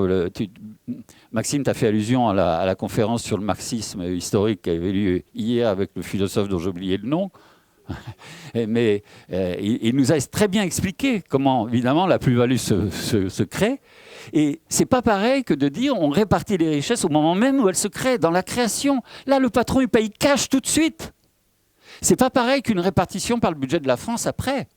Maxime, tu as fait allusion à la conférence sur le marxisme historique qui avait lieu hier avec le philosophe dont j'ai oublié le nom. Mais il nous a très bien expliqué comment, évidemment, la plus-value se crée. Et c'est pas pareil que de dire on répartit les richesses au moment même où elles se créent, dans la création. Là, le patron, il paye cash tout de suite. C'est pas pareil qu'une répartition par le budget de la France après.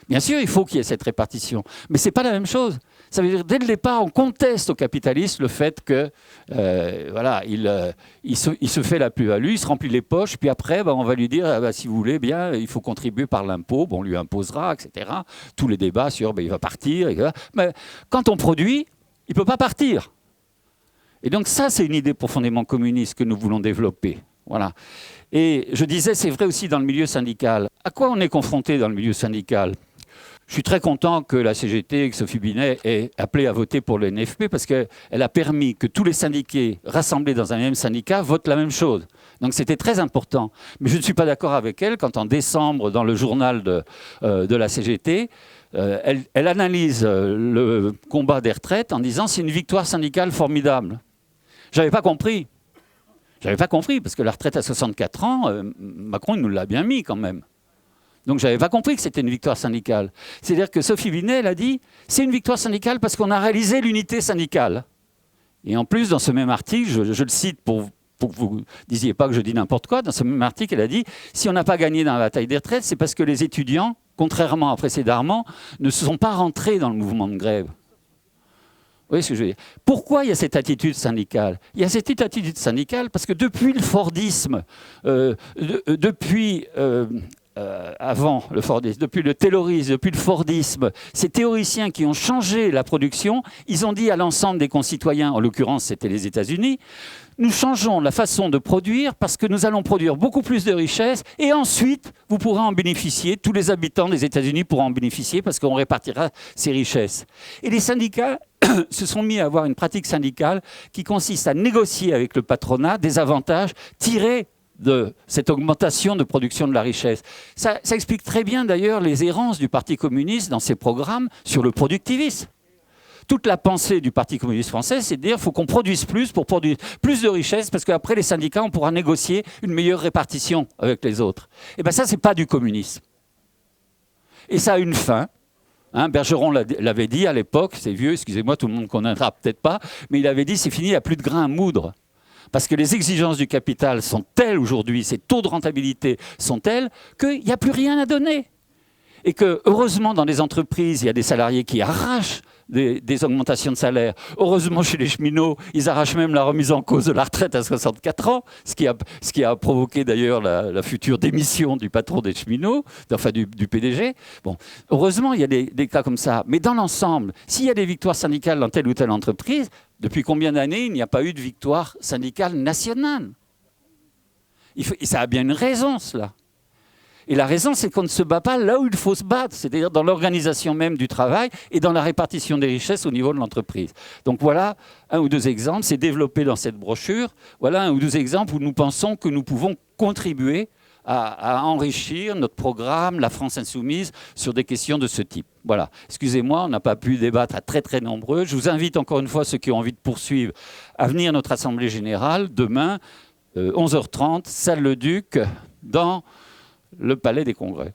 Bien sûr, il faut qu'il y ait cette répartition, mais ce n'est pas la même chose. Ça veut dire dès le départ, on conteste au capitaliste le fait que voilà, il se fait la plus-value, il se remplit les poches, puis après, on va lui dire, ah, bah, si vous voulez, bien, il faut contribuer par l'impôt, bon, on lui imposera, etc. Tous les débats sur, il va partir, etc. Mais quand on produit, il ne peut pas partir. Et donc ça, c'est une idée profondément communiste que nous voulons développer. Voilà. Et je disais, c'est vrai aussi dans le milieu syndical. À quoi on est confronté dans le milieu syndical ? Je suis très content que la CGT, que Sophie Binet ait appelé à voter pour le NFP parce qu'elle a permis que tous les syndiqués rassemblés dans un même syndicat votent la même chose. Donc c'était très important. Mais je ne suis pas d'accord avec elle quand en décembre, dans le journal de la CGT, elle analyse le combat des retraites en disant c'est une victoire syndicale formidable. Je n'avais pas compris. J'avais pas compris parce que la retraite à 64 ans, Macron il nous l'a bien mis quand même. Donc je n'avais pas compris que c'était une victoire syndicale. C'est-à-dire que Sophie Binet, elle a dit c'est une victoire syndicale parce qu'on a réalisé l'unité syndicale. Et en plus, dans ce même article, je le cite pour que vous ne disiez pas que je dis n'importe quoi, dans ce même article, elle a dit si on n'a pas gagné dans la bataille des retraites, c'est parce que les étudiants, contrairement à précédemment, ne se sont pas rentrés dans le mouvement de grève. Vous voyez ce que je veux dire ? Pourquoi il y a cette attitude syndicale ? Il y a cette attitude syndicale parce que depuis le Fordisme, avant le Fordisme, depuis le Taylorisme, depuis le Fordisme, ces théoriciens qui ont changé la production, ils ont dit à l'ensemble des concitoyens, en l'occurrence c'était les États-Unis, nous changeons la façon de produire parce que nous allons produire beaucoup plus de richesses et ensuite vous pourrez en bénéficier, tous les habitants des États-Unis pourront en bénéficier parce qu'on répartira ces richesses. Et les syndicats se sont mis à avoir une pratique syndicale qui consiste à négocier avec le patronat des avantages tirés de cette augmentation de production de la richesse. Ça explique très bien d'ailleurs les errances du Parti communiste dans ses programmes sur le productivisme. Toute la pensée du Parti communiste français, c'est de dire qu'il faut qu'on produise plus pour produire plus de richesses parce qu'après les syndicats, on pourra négocier une meilleure répartition avec les autres. Et bien ça, ce n'est pas du communisme. Et ça a une fin. Bergeron l'avait dit à l'époque, c'est vieux, excusez-moi, tout le monde ne connaîtra peut-être pas, mais il avait dit c'est fini, il n'y a plus de grain à moudre. Parce que les exigences du capital sont telles aujourd'hui, ces taux de rentabilité sont tels qu'il n'y a plus rien à donner. Et que, heureusement, dans les entreprises, il y a des salariés qui arrachent des augmentations de salaire. Heureusement, chez les cheminots, ils arrachent même la remise en cause de la retraite à 64 ans, ce qui a provoqué d'ailleurs la future démission du patron des cheminots, enfin du PDG. Bon, heureusement, il y a des cas comme ça. Mais dans l'ensemble, s'il y a des victoires syndicales dans telle ou telle entreprise, depuis combien d'années il n'y a pas eu de victoire syndicale nationale ? Ça a bien une raison, cela. Et la raison, c'est qu'on ne se bat pas là où il faut se battre, c'est-à-dire dans l'organisation même du travail et dans la répartition des richesses au niveau de l'entreprise. Donc voilà un ou deux exemples, c'est développé dans cette brochure. Voilà un ou deux exemples où nous pensons que nous pouvons contribuer à enrichir notre programme, la France Insoumise, sur des questions de ce type. Voilà. Excusez-moi, on n'a pas pu débattre à très très nombreux. Je vous invite encore une fois, ceux qui ont envie de poursuivre, à venir à notre Assemblée Générale demain, 11h30, salle Le Duc, dans le Palais des Congrès.